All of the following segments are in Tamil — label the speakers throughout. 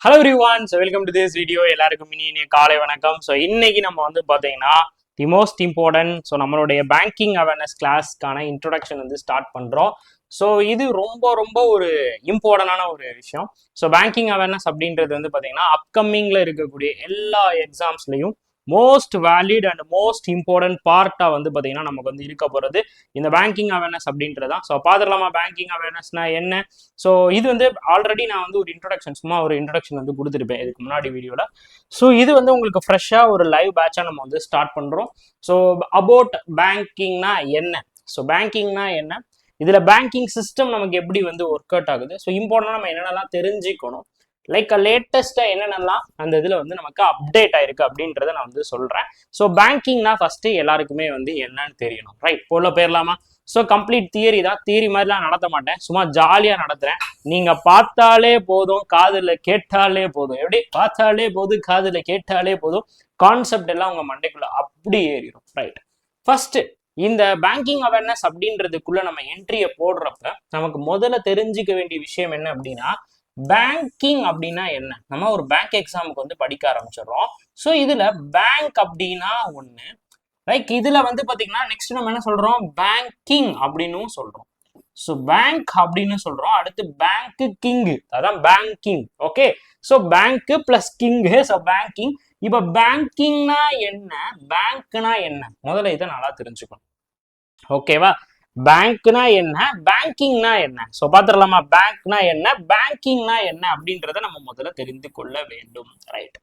Speaker 1: Hello everyone, so welcome to this video. எல்லாருக்கும் இனிய காலை வணக்கம். ஸோ இன்னைக்கு நம்ம வந்து பார்த்தீங்கன்னா தி மோஸ்ட் இம்பார்ட்டன்ட் நம்மளுடைய பேங்கிங் அவேர்னஸ் கிளாஸ்க்கான இன்ட்ரொடக்ஷன் வந்து ஸ்டார்ட் பண்ணுறோம். ஸோ இது ரொம்ப ஒரு இம்பார்ட்டண்டான ஒரு விஷயம். ஸோ பேங்கிங் அவேர்னஸ் அப்படின்றது வந்து பார்த்தீங்கன்னா அப்கமிங்கில் இருக்கக்கூடிய எல்லா எக்ஸாம்ஸ்லையும் most valid and most important பார்ட்டாக வந்து பார்த்தீங்கன்னா நமக்கு வந்து இருக்க போகிறது இந்த பேங்கிங் அவேர்னஸ் அப்படின்றதான். ஸோ பார்த்துடலாமா பேங்கிங் அவேர்னஸ்னா என்ன? ஸோ இது வந்து ஆல்ரெடி நான் வந்து ஒரு இன்ட்ரடக்ஷன் வந்து கொடுத்துருப்பேன் இதுக்கு முன்னாடி வீடியோவில். ஸோ இது வந்து உங்களுக்கு ஃப்ரெஷ்ஷாக ஒரு லைவ் பேட்சாக நம்ம வந்து ஸ்டார்ட் பண்ணுறோம். ஸோ அபவுட் பேங்கிங்னா என்ன, ஸோ பேங்கிங்னா என்ன, இதில் பேங்கிங் சிஸ்டம் நமக்கு எப்படி வந்து ஒர்க் அவுட் ஆகுது, ஸோ இம்பார்ட்டண்டாக நம்ம என்னென்னலாம் தெரிஞ்சுக்கணும், லைக் லேட்டஸ்ட்டாக என்னென்னலாம் அந்த இதில் வந்து நமக்கு அப்டேட் ஆயிருக்கு அப்படின்றத நான் வந்து சொல்கிறேன். ஸோ பேங்கிங்னா ஃபஸ்ட்டு எல்லாருக்குமே வந்து என்னன்னு தெரியணும், ரைட்? போல போயிடலாமா? ஸோ கம்ப்ளீட் தியரி தான், தியரி மாதிரிலாம் நடத்த மாட்டேன், சும்மா ஜாலியாக நடத்துகிறேன். நீங்கள் பார்த்தாலே போதும், காதில் கேட்டாலே போதும். எப்படி பார்த்தாலே போதும், காதில் கேட்டாலே போதும், கான்செப்ட் எல்லாம் உங்கள் மண்டைக்குள்ளே அப்படி ஏறிடும், ரைட்? ஃபர்ஸ்ட் இந்த பேங்கிங் அவேர்னஸ் அப்படின்றதுக்குள்ள நம்ம என்ட்ரியை போடுறப்ப நமக்கு முதல்ல தெரிஞ்சுக்க வேண்டிய விஷயம் என்ன அப்படின்னா, பேங்கிங் அப்படின்னா என்ன. நம்ம ஒரு பேங்க் எக்ஸாமுக்கு வந்து படிக்க ஆரம்பிச்சிடுறோம். ஸோ இதுல பேங்க் அப்படின்னா ஒண்ணு, லைக் இதுல வந்து பாத்தீங்கன்னா நெக்ஸ்ட் நம்ம என்ன சொல்றோம், பேங்கிங் அப்படின்னு சொல்றோம். ஸோ பேங்க் அப்படின்னு சொல்றோம், அடுத்து பேங்க் கிங், அதான் banking. Okay, so bank plus king, so banking. இப்ப பேங்கிங்னா என்ன, பேங்க்னா என்ன, முதல்ல இதை நல்லா தெரிஞ்சுக்கணும். ஓகேவா? பேங்க்னா என்ன, பேங்கிங்னா என்ன, ஸோ பார்த்துடலாமா? பேங்க்னா என்ன, பேங்கிங்னா என்ன அப்படின்றத நம்ம முதல்ல தெரிந்து கொள்ள வேண்டும், ரைட்?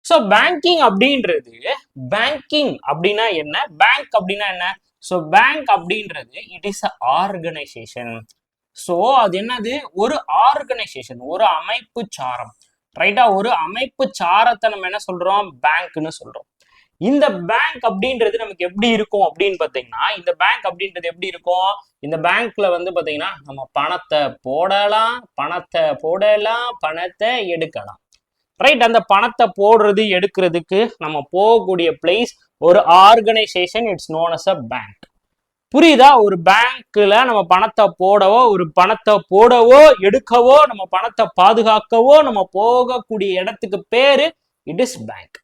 Speaker 1: ஸோ பேங்கிங் அப்படின்றது, பேங்கிங் அப்படின்னா என்ன, பேங்க் அப்படின்னா என்ன? ஸோ பேங்க் அப்படின்றது it is a organisation. So அது என்னது, ஒரு ஆர்கனைசேஷன், ஒரு அமைப்பு சாரம், ரைட்டா? ஒரு அமைப்பு சாரத்தை நம்ம என்ன சொல்றோம், பேங்க்னு சொல்றோம். இந்த பேங்க் அப்படின்றது நமக்கு எப்படி இருக்கும் அப்படின்னு பாத்தீங்கன்னா, இந்த பேங்க் அப்படின்றது எப்படி இருக்கும், இந்த பேங்க்ல வந்து பாத்தீங்கன்னா நம்ம பணத்தை போடலாம், பணத்தை எடுக்கலாம், ரைட்? அந்த பணத்தை போடுறது எடுக்கிறதுக்கு நம்ம போகக்கூடிய பிளேஸ் ஒரு organisation, it's known as a bank. புரியுதா? ஒரு பேங்க்ல நம்ம பணத்தை போடவோ எடுக்கவோ, நம்ம பணத்தை பாதுகாக்கவோ நம்ம போகக்கூடிய இடத்துக்கு பேரு it is bank.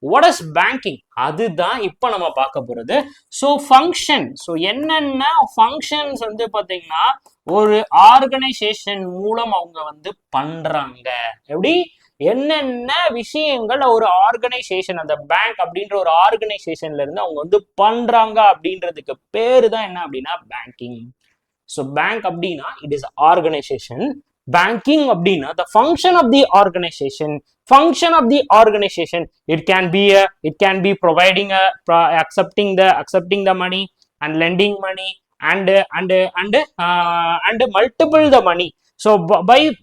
Speaker 1: What is banking, அதுதான் இப்ப நம்ம பார்க்க போறது. ஸோ ஃபங்க்ஷன், ஸோ என்னென்ன ஃபங்க்ஷன்ஸ் வந்து பாத்தீங்கன்னா ஒரு ஆர்கனைசேஷன் மூலம் அவங்க வந்து பண்றாங்க, எப்படி என்னென்ன விஷயங்கள் ஒரு ஆர்கனைசேஷன், அந்த பேங்க் அப்படின்ற ஒரு ஆர்கனைசேஷன்ல இருந்து அவங்க வந்து பண்றாங்க அப்படின்றதுக்கு பேரு தான் என்ன அப்படின்னா பேங்கிங். ஸோ பேங்க் அப்படின்னா இட் இஸ் ஆர்கனைசேஷன், பேங்கிங் அப்படின்னா the function of the organization. Function of the organization, it can be providing accepting the money and lending money and multiple the money. So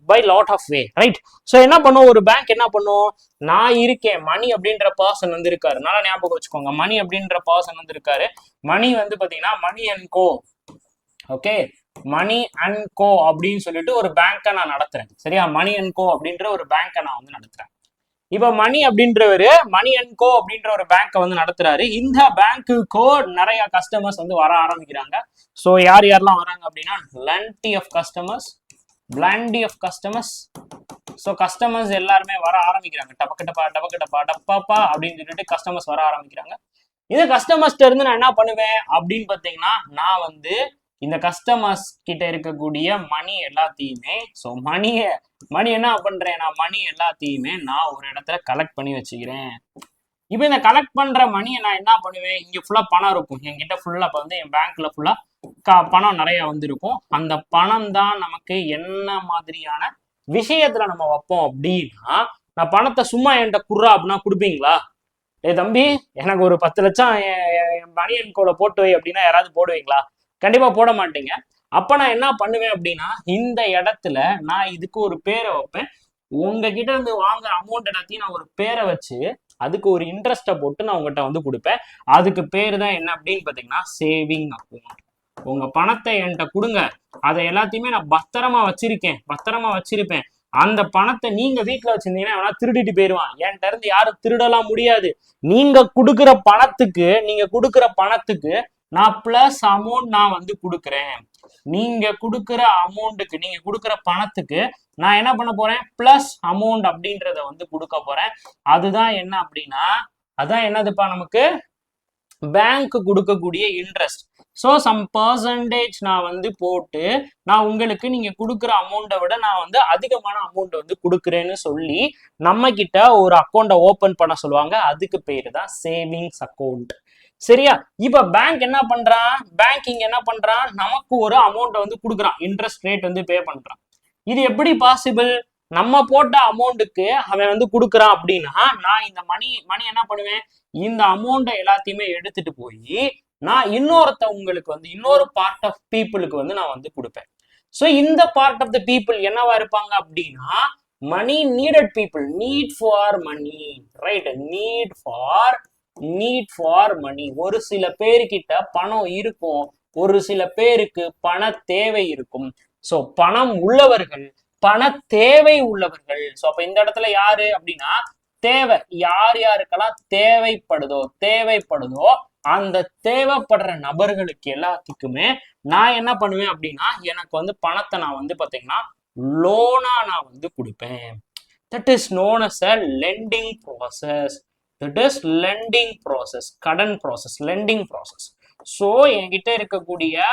Speaker 1: by lot of way, right? So என்ன பண்ணும் ஒரு பேங்க், என்ன பண்ணும், நான் இருக்கேன், மணி அப்படின்ற பர்சன் வந்து இருக்காரு, நல்லா ஞாபகம் வச்சுக்கோங்க, மணி அப்படின்ற பர்சன் வந்து இருக்காரு. மணி வந்து பாத்தீங்கன்னா money and go, okay, money and go அப்படின்னு சொல்லிட்டு ஒரு பேங்கை நான் நடத்துறேன், சரியா? மணி அண்ட் கோ அப்படின்ற ஒரு பேங்கை நான் வந்து நடத்துறேன். இப்ப மணி அப்படின்றவரு மணி அண்ட் கோ அப்படின்ற ஒரு பேங்கை வந்து நடத்துறாரு. இந்த பேங்க்குக்கோ நிறைய கஸ்டமர்ஸ் வந்து வர ஆரம்பிக்கிறாங்க. ஸோ யாரெல்லாம் வராங்க அப்படின்னா plenty of customers. So customers எல்லாருமே வர ஆரம்பிக்கிறாங்க, டப்பா அப்படின்னு சொல்லிட்டு கஸ்டமர்ஸ் வர ஆரம்பிக்கிறாங்க. இந்த கஸ்டமர்ஸ்ட இருந்து நான் என்ன பண்ணுவேன் அப்படின்னு பாத்தீங்கன்னா, நான் வந்து இந்த கஸ்டமர்ஸ் கிட்ட இருக்கக்கூடிய மணி எல்லாத்தையுமே, ஸோ மணி என்ன பண்றேன், நான் மணி எல்லாத்தையுமே நான் ஒரு இடத்துல கலெக்ட் பண்ணி வச்சுக்கிறேன். இப்போ இந்த கலெக்ட் பண்ற மணியை நான் என்ன பண்ணுவேன், இங்க ஃபுல்லா பணம் இருக்கும் என்கிட்ட, ஃபுல்லா வந்து என் பேங்க்ல ஃபுல்லா பணம் நிறைய வந்து இருக்கும். அந்த பணம் தான் நமக்கு என்ன மாதிரியான விஷயத்துல நம்ம வைப்போம் அப்படின்னா, நான் பணத்தை சும்மா என்கிட்ட குர்றா அப்படின்னா கொடுப்பீங்களா? தம்பி எனக்கு ஒரு 10 லட்சம் என் மணி அண்ட் கோல போட்டு வை அப்படின்னா யாராவது போடுவீங்களா? கண்டிப்பா போட மாட்டீங்க. அப்ப நான் என்ன பண்ணுவேன் அப்படின்னா, இந்த இடத்துல நான் இதுக்கு ஒரு பேரை வைப்பேன். உங்ககிட்ட இருந்து வாங்குற அமௌண்ட் எல்லாத்தையும் நான் ஒரு பேரை வச்சு அதுக்கு ஒரு இன்ட்ரெஸ்ட்டை போட்டு நான் உங்ககிட்ட வந்து கொடுப்பேன். அதுக்கு பேரு தான் என்ன அப்படின்னு பாத்தீங்கன்னா சேவிங் அக்கௌண்ட். உங்க பணத்தை என்கிட்ட கொடுங்க, அதை எல்லாத்தையுமே நான் பத்திரமா வச்சிருப்பேன். அந்த பணத்தை நீங்க வீட்டுல வச்சிருந்தீங்கன்னா வேணா திருடிட்டு போயிருவான், என்கிட்ட இருந்து யாரும் திருடலாம் முடியாது. நீங்க கொடுக்குற பணத்துக்கு நான் பிளஸ் அமௌண்ட் நான் வந்து கொடுக்குறேன். நீங்க கொடுக்குற அமௌண்ட்டுக்கு, நீங்க கொடுக்குற பணத்துக்கு நான் என்ன பண்ண போறேன், பிளஸ் அமௌண்ட் அப்படின்றத வந்து கொடுக்க போறேன். அதுதான் என்ன அப்படின்னா, அதான் என்னதுப்பா நமக்கு பேங்க் கொடுக்கக்கூடிய இன்ட்ரெஸ்ட். ஸோ சம் பர்சன்டேஜ் நான் வந்து போட்டு நான் உங்களுக்கு நீங்க கொடுக்குற அமௌண்ட்டை விட நான் வந்து அதிகமான அமௌண்ட் வந்து கொடுக்குறேன்னு சொல்லி நம்ம கிட்ட ஒரு அக்கௌண்ட்டை ஓபன் பண்ண சொல்லுவாங்க. அதுக்கு பேரு தான் சேவிங்ஸ் அக்கௌண்ட். சரியா? இப்ப பேங்க் என்ன பண்றான், பேங்கிங் என்ன பண்றான், நமக்கு ஒரு அமௌண்ட்டை வந்து கொடுக்குறான், இன்ட்ரெஸ்ட் ரேட் வந்து பே பண்றான். இது எப்படி பாசிபிள்? நம்ம போட்ட அமௌண்ட்டுக்கு அவன் வந்து கொடுக்குறான் அப்படின்னா நான் இந்த மணி என்ன பண்ணுவேன், இந்த அமௌண்ட்டை எல்லாத்தையுமே எடுத்துட்டு போய் நான் உங்களுக்கு வந்து இன்னொரு பார்ட் ஆஃப் பீப்புளுக்கு வந்து நான் வந்து கொடுப்பேன். ஸோ இந்த பார்ட் ஆஃப் த பீப்புள் என்னவா இருப்பாங்க அப்படின்னா money needed people, need for money, right? Need for money. ஒரு சில பேர்கிட்ட பணம் இருக்கும், ஒரு சில பேருக்கு பண தேவை இருக்கும். ஸோ பணம் உள்ளவர்கள், பண தேவை உள்ளவர்கள். ஸோ அப்ப இந்த இடத்துல யாரு அப்படின்னா தேவை, யார் யாருக்கெல்லாம் தேவைப்படுதோ அந்த தேவைப்படுற நபர்களுக்கு எல்லாத்துக்குமே நான் என்ன பண்ணுவேன் அப்படின்னா எனக்கு வந்து பணத்தை நான் வந்து பாத்தீங்கன்னா லோனா நான் வந்து கொடுப்பேன். That is known as a lending process. கடன் ப்ராசஸ், லெண்டிங் ப்ராசஸ். ஸோ என்கிட்ட இருக்கக்கூடிய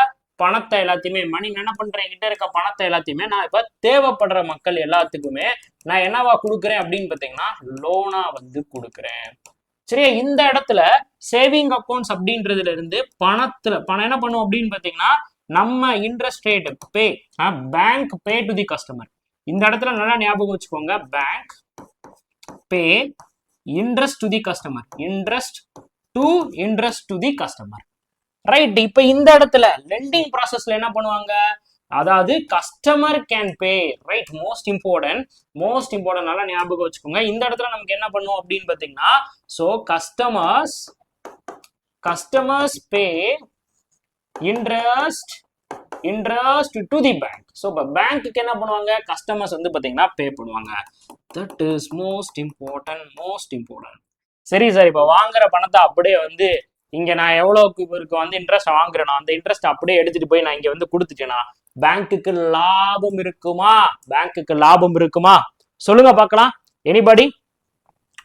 Speaker 1: பணத்தை எல்லாத்தையுமே என்ன பண்றேன், என்கிட்ட இருக்க பணத்தை எல்லாத்தையுமே நான் இப்ப தேவைப்படுற மக்கள் எல்லாத்துக்குமே நான் என்னவா கொடுக்குறேன் அப்படின்னு பாத்தீங்கன்னா லோனா வந்து கொடுக்குறேன். சரியா? இந்த இடத்துல சேவிங் அக்கௌண்ட்ஸ் அப்படின்றதுல இருந்து பணம் என்ன பண்ணும் அப்படின்னு பாத்தீங்கன்னா நம்ம interest rate bank pay to the customer. இந்த இடத்துல நல்லா ஞாபகம் வச்சுக்கோங்க, bank pay interest to the customer, interest to the customer, right? இப்ப இந்த இடத்துல லெண்டிங் ப்ராசஸ்ல என்ன பண்ணுவாங்க, அதாவது customer can pay, right? Most important நல்லா ஞாபகம் வச்சுக்கோங்க. இந்த இடத்துல நமக்கு என்ன பண்ணுவோம் அப்படின்னு பாத்தீங்கன்னா so customers pay interest to the bank. So இப்போ பேங்க்குக்கு என்ன பண்ணுவாங்க, கஸ்டமர்ஸ் வந்து பாத்தீங்கன்னா பே பண்ணுவாங்க. That is most important. சரி சார், இப்போ வாங்குற பணத்தை அப்படியே வந்து இங்க நான் எவ்வளவுக்கு இவருக்கு வந்து இன்ட்ரெஸ்ட் வாங்குறேனோ அந்த இன்ட்ரெஸ்ட் அப்படியே எடுத்துட்டு போய் நான் இங்க வந்து கொடுத்துட்டேன்னா பேங்க்குக்கு லாபம் இருக்குமா? சொல்லுங்க பார்க்கலாம். எனிபடி?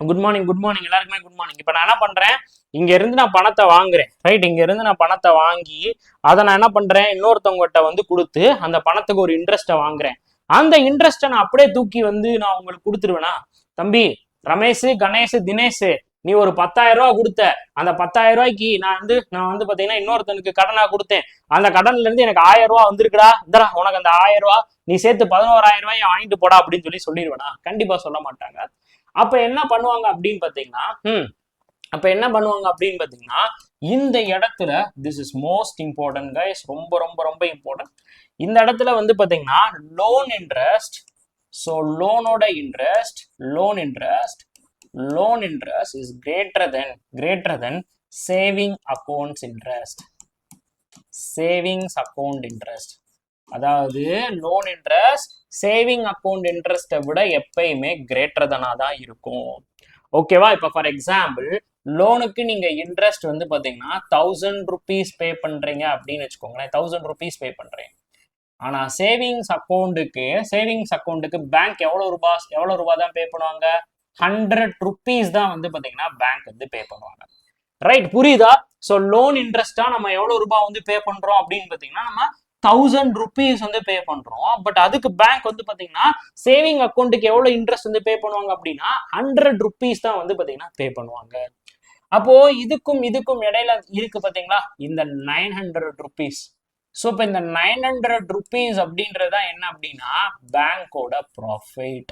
Speaker 1: குட் மார்னிங் எல்லாருக்குமே குட் மார்னிங். இப்ப நான் என்ன பண்றேன், இங்க இருந்து நான் பணத்தை வாங்குறேன், ரைட்? இங்க இருந்து நான் பணத்தை வாங்கி அதை நான் என்ன பண்றேன், இன்னொருத்தவங்ககிட்ட வந்து கொடுத்து அந்த பணத்துக்கு ஒரு இன்ட்ரெஸ்ட்டை வாங்குறேன். அந்த இன்ட்ரெஸ்ட்டை நான் அப்படியே தூக்கி வந்து நான் உங்களுக்கு கொடுத்துருவேனா, தம்பி ரமேஷ், கணேஷ், தினேஷ், நீ ஒரு 10,000 ரூபாய் கொடுத்த, அந்த 10,000 ரூபாய்க்கு நான் வந்து பாத்தீங்கன்னா இன்னொருத்தனுக்கு கடனா கொடுத்தேன், அந்த கடன்ல இருந்து எனக்கு 1000 ரூபாய் வந்திருக்குடா, இந்தரா உனக்கு அந்த 1000 ரூபாய், நீ சேர்த்து 11,000 ரூபாய் வாங்கிட்டு போடா அப்படின்னு சொல்லிடுவேனா? கண்டிப்பா சொல்ல மாட்டாங்க. அப்ப என்ன பண்ணுவாங்க அப்படின்னு பாத்தீங்கன்னா இந்த இடத்துல this is most important guys, ரொம்ப ரொம்ப ரொம்ப இம்பார்ட்டன்ட். இந்த இடத்துல வந்து பாத்தீங்கன்னா லோன் இன்ட்ரெஸ்ட், ஸோ லோனோட interest, loan interest is greater than saving accounts interest. savings account interest, அதாவது லோன் இன்ட்ரெஸ்ட் சேவிங் அக்கௌண்ட் இன்ட்ரெஸ்ட்டை விட எப்பயுமே கிரேட்டர் தனா தான் இருக்கும். ஓகேவா? இப்ப ஃபார் எக்ஸாம்பிள் லோனுக்கு நீங்க இன்ட்ரெஸ்ட் வந்து பாத்தீங்கன்னா 1000 rupees பே பண்றீங்க அப்படின்னு வச்சுக்கோங்களேன், 1000 rupees பே பண்றீங்க. ஆனா சேவிங்ஸ் அக்கௌண்ட்டுக்கு பேங்க் எவ்வளவு ரூபாய் தான் பே பண்ணுவாங்க, 100 rupees தான் வந்து பாத்தீங்கன்னா பேங்க் வந்து பே பண்ணுவாங்க. ரைட்? புரியுதா? ஸோ லோன் இன்ட்ரெஸ்டா நம்ம எவ்வளவு ரூபாய் வந்து பே பண்றோம் அப்படின்னு பாத்தீங்கன்னா நம்ம 1000 rupees வந்து பே பண்றோம். பட் அதுக்கு பேங்க் வந்து பாத்தீங்கன்னா சேவிங் அக்கௌண்ட்டுக்கு எவ்வளவு இன்ட்ரெஸ்ட் வந்து பே பண்ணுவாங்க அப்படின்னா 100 rupees தான் வந்து பாத்தீங்கன்னா பே பண்ணுவாங்க. அப்போ இதுக்கும் இடையில இருக்கு பாத்தீங்களா இந்த 900 rupees. ஸோ இப்போ இந்த 900 rupees அப்படின்றதுதான் என்ன அப்படின்னா பேங்கோட ப்ராஃபிட்.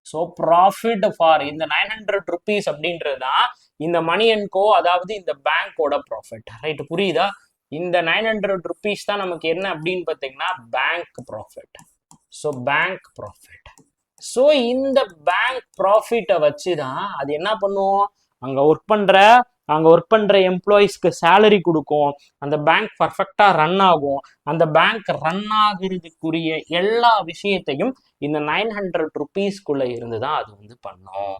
Speaker 1: ஸோ ப்ராஃபிட் ஃபார் இந்த 900 rupees அப்படின்றது தான் இந்த மணி அண்ட் கோ, அதாவது இந்த பேங்கோட ப்ராஃபிட். ரைட்? புரியுதா? இந்த 900 rupees தான் நமக்கு என்ன அப்படின்னு பார்த்தீங்கன்னா bank profit. So bank profit. So இந்த பேங்க் ப்ராஃபிட்டை வச்சு தான் அது என்ன பண்ணுவோம், அங்கே ஒர்க் பண்ற எம்ப்ளாயிஸ்க்கு சேலரி கொடுக்கும், அந்த பேங்க் பர்ஃபெக்டா ரன் ஆகும். அந்த பேங்க் ரன் ஆகுறதுக்குரிய எல்லா விஷயத்தையும் இந்த 900 rupeesக்குள்ள இருந்து தான் அது வந்து பண்ணும்.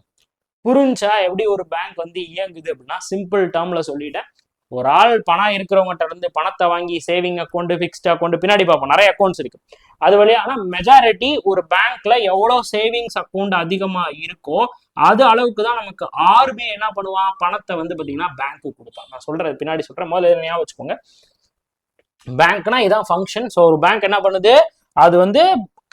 Speaker 1: புரிஞ்சா எப்படி ஒரு பேங்க் வந்து இயங்குது அப்படின்னா சிம்பிள் டேர்ம்ல சொல்லிட்டேன். ஒரு ஆள் பணம் இருக்கிறவங்ககிட்ட இருந்து பணத்தை வாங்கி சேவிங் அக்கௌண்ட், ஃபிக்ஸ்ட் அக்கௌண்ட் பின்னாடி பார்ப்போம், நிறைய அக்கௌண்ட்ஸ் இருக்கு அது வழியா. ஆனா மெஜாரிட்டி ஒரு பேங்க்ல எவ்வளவு சேவிங்ஸ் அக்கௌண்ட் அதிகமா இருக்கோ அது அளவுக்கு தான் நமக்கு ஆர்பிஐ என்ன பண்ணுவான், பணத்தை வந்து பாத்தீங்கன்னா பேங்க்கு கொடுப்பான். நான் சொல்றது பின்னாடி சொல்றேன், முதல்ல ஞாபகம் வச்சுக்கோங்க. பேங்க்னா இதான் ஃபங்க்ஷன். ஸோ ஒரு பேங்க் என்ன பண்ணுது, அது வந்து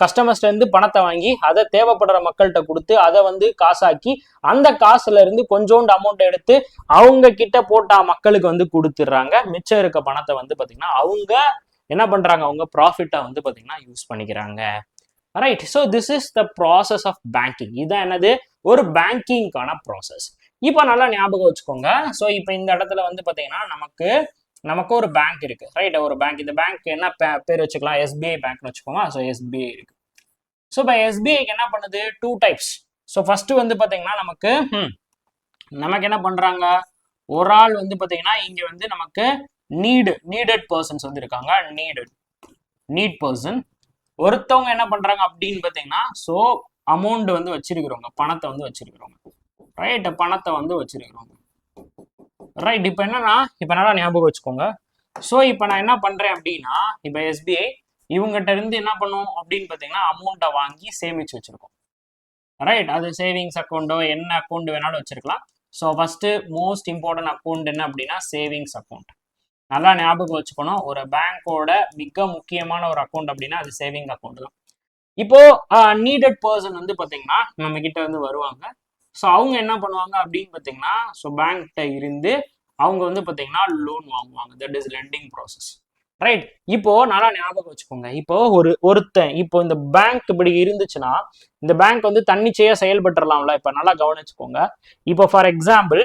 Speaker 1: கஸ்டமர்ஸ்ல இருந்து பணத்தை வாங்கி அதை தேவைப்படுற மக்கள்கிட்ட கொடுத்து அதை வந்து காசாக்கி அந்த காசுல இருந்து கொஞ்சோண்டு அமௌண்ட் எடுத்து அவங்க கிட்ட போட்டா மக்களுக்கு வந்து கொடுத்துடுறாங்க. மிச்சம் இருக்க பணத்தை வந்து பாத்தீங்கன்னா அவங்க என்ன பண்றாங்க, அவங்க ப்ராஃபிட்டா வந்து பாத்தீங்கன்னா யூஸ் பண்ணிக்கிறாங்க. Right. So this is the process of banking. இதான் என்னது, ஒரு பேங்கிங்கான ப்ராசஸ். இப்போ நல்லா ஞாபகம் வச்சுக்கோங்க. ஸோ இப்போ இந்த இடத்துல வந்து பாத்தீங்கன்னா நமக்கு ஒரு பேங்க் இருக்கு, ரைட். ஒரு பேங்க், இந்த பேங்க் என்ன பேர் வச்சுக்கலாம், எஸ்பிஐ பேங்க்னு வச்சுக்கோங்க. ஸோ எஸ்பிஐ இருக்கு. ஸோ இப்போ எஸ்பிஐக்கு என்ன பண்ணுது, 2 டைப்ஸ். ஸோ ஃபர்ஸ்ட் வந்து பாத்தீங்கன்னா நமக்கு என்ன பண்றாங்க, ஒரு ஆள் வந்து பாத்தீங்கன்னா இங்க வந்து நமக்கு நீடட் பர்சன்ஸ் வந்து இருக்காங்க, நீட் பர்சன். ஒருத்தவங்க என்ன பண்றாங்க அப்படின்னு பாத்தீங்கன்னா, ஸோ அமௌண்ட் வந்து வச்சிருக்கிறவங்க, பணத்தை வந்து வச்சிருக்கிறவங்க, ரைட். பணத்தை வந்து வச்சிருக்கிறவங்க, ரைட். இப்போ என்னன்னா ஞாபகம் வச்சுக்கோங்க. ஸோ இப்போ நான் என்ன பண்றேன் அப்படின்னா, இப்போ எஸ்பிஐ இவங்ககிட்ட இருந்து என்ன பண்ணும் அப்படின்னு பாத்தீங்கன்னா அமௌண்ட்டை வாங்கி சேமிச்சு வச்சிருக்கோம், ரைட். அது சேவிங்ஸ் அக்கௌண்ட்டோ என்ன அக்கௌண்ட் வேணாலும் வச்சிருக்கலாம். So first most important account என்ன அப்படின்னா சேவிங்ஸ் அக்கௌண்ட். நல்லா ஞாபகம் வச்சுக்கணும், ஒரு பேங்கோட மிக முக்கியமான ஒரு அக்கௌண்ட் அப்படின்னா அது சேவிங் அக்கௌண்ட் தான். இப்போ நீடட் பர்சன் வந்து பாத்தீங்கன்னா நம்ம கிட்ட வந்து வருவாங்க. ஸோ அவங்க என்ன பண்ணுவாங்க அப்படின்னு பாத்தீங்கன்னா, ஸோ பேங்க்கிட்ட இருந்து அவங்க வந்து பாத்தீங்கன்னா லோன் வாங்குவாங்க. That is lending process, right. இப்போ நல்லா ஞாபகம் வச்சுக்கோங்க. இப்போ ஒருத்தன் இப்போ இந்த பேங்க் இப்படி இருந்துச்சுன்னா இந்த பேங்க் வந்து தன்னிச்சையா செயல்பட்டுறலாம்ல. இப்ப நல்லா கவனிச்சுக்கோங்க. இப்போ ஃபார் எக்ஸாம்பிள்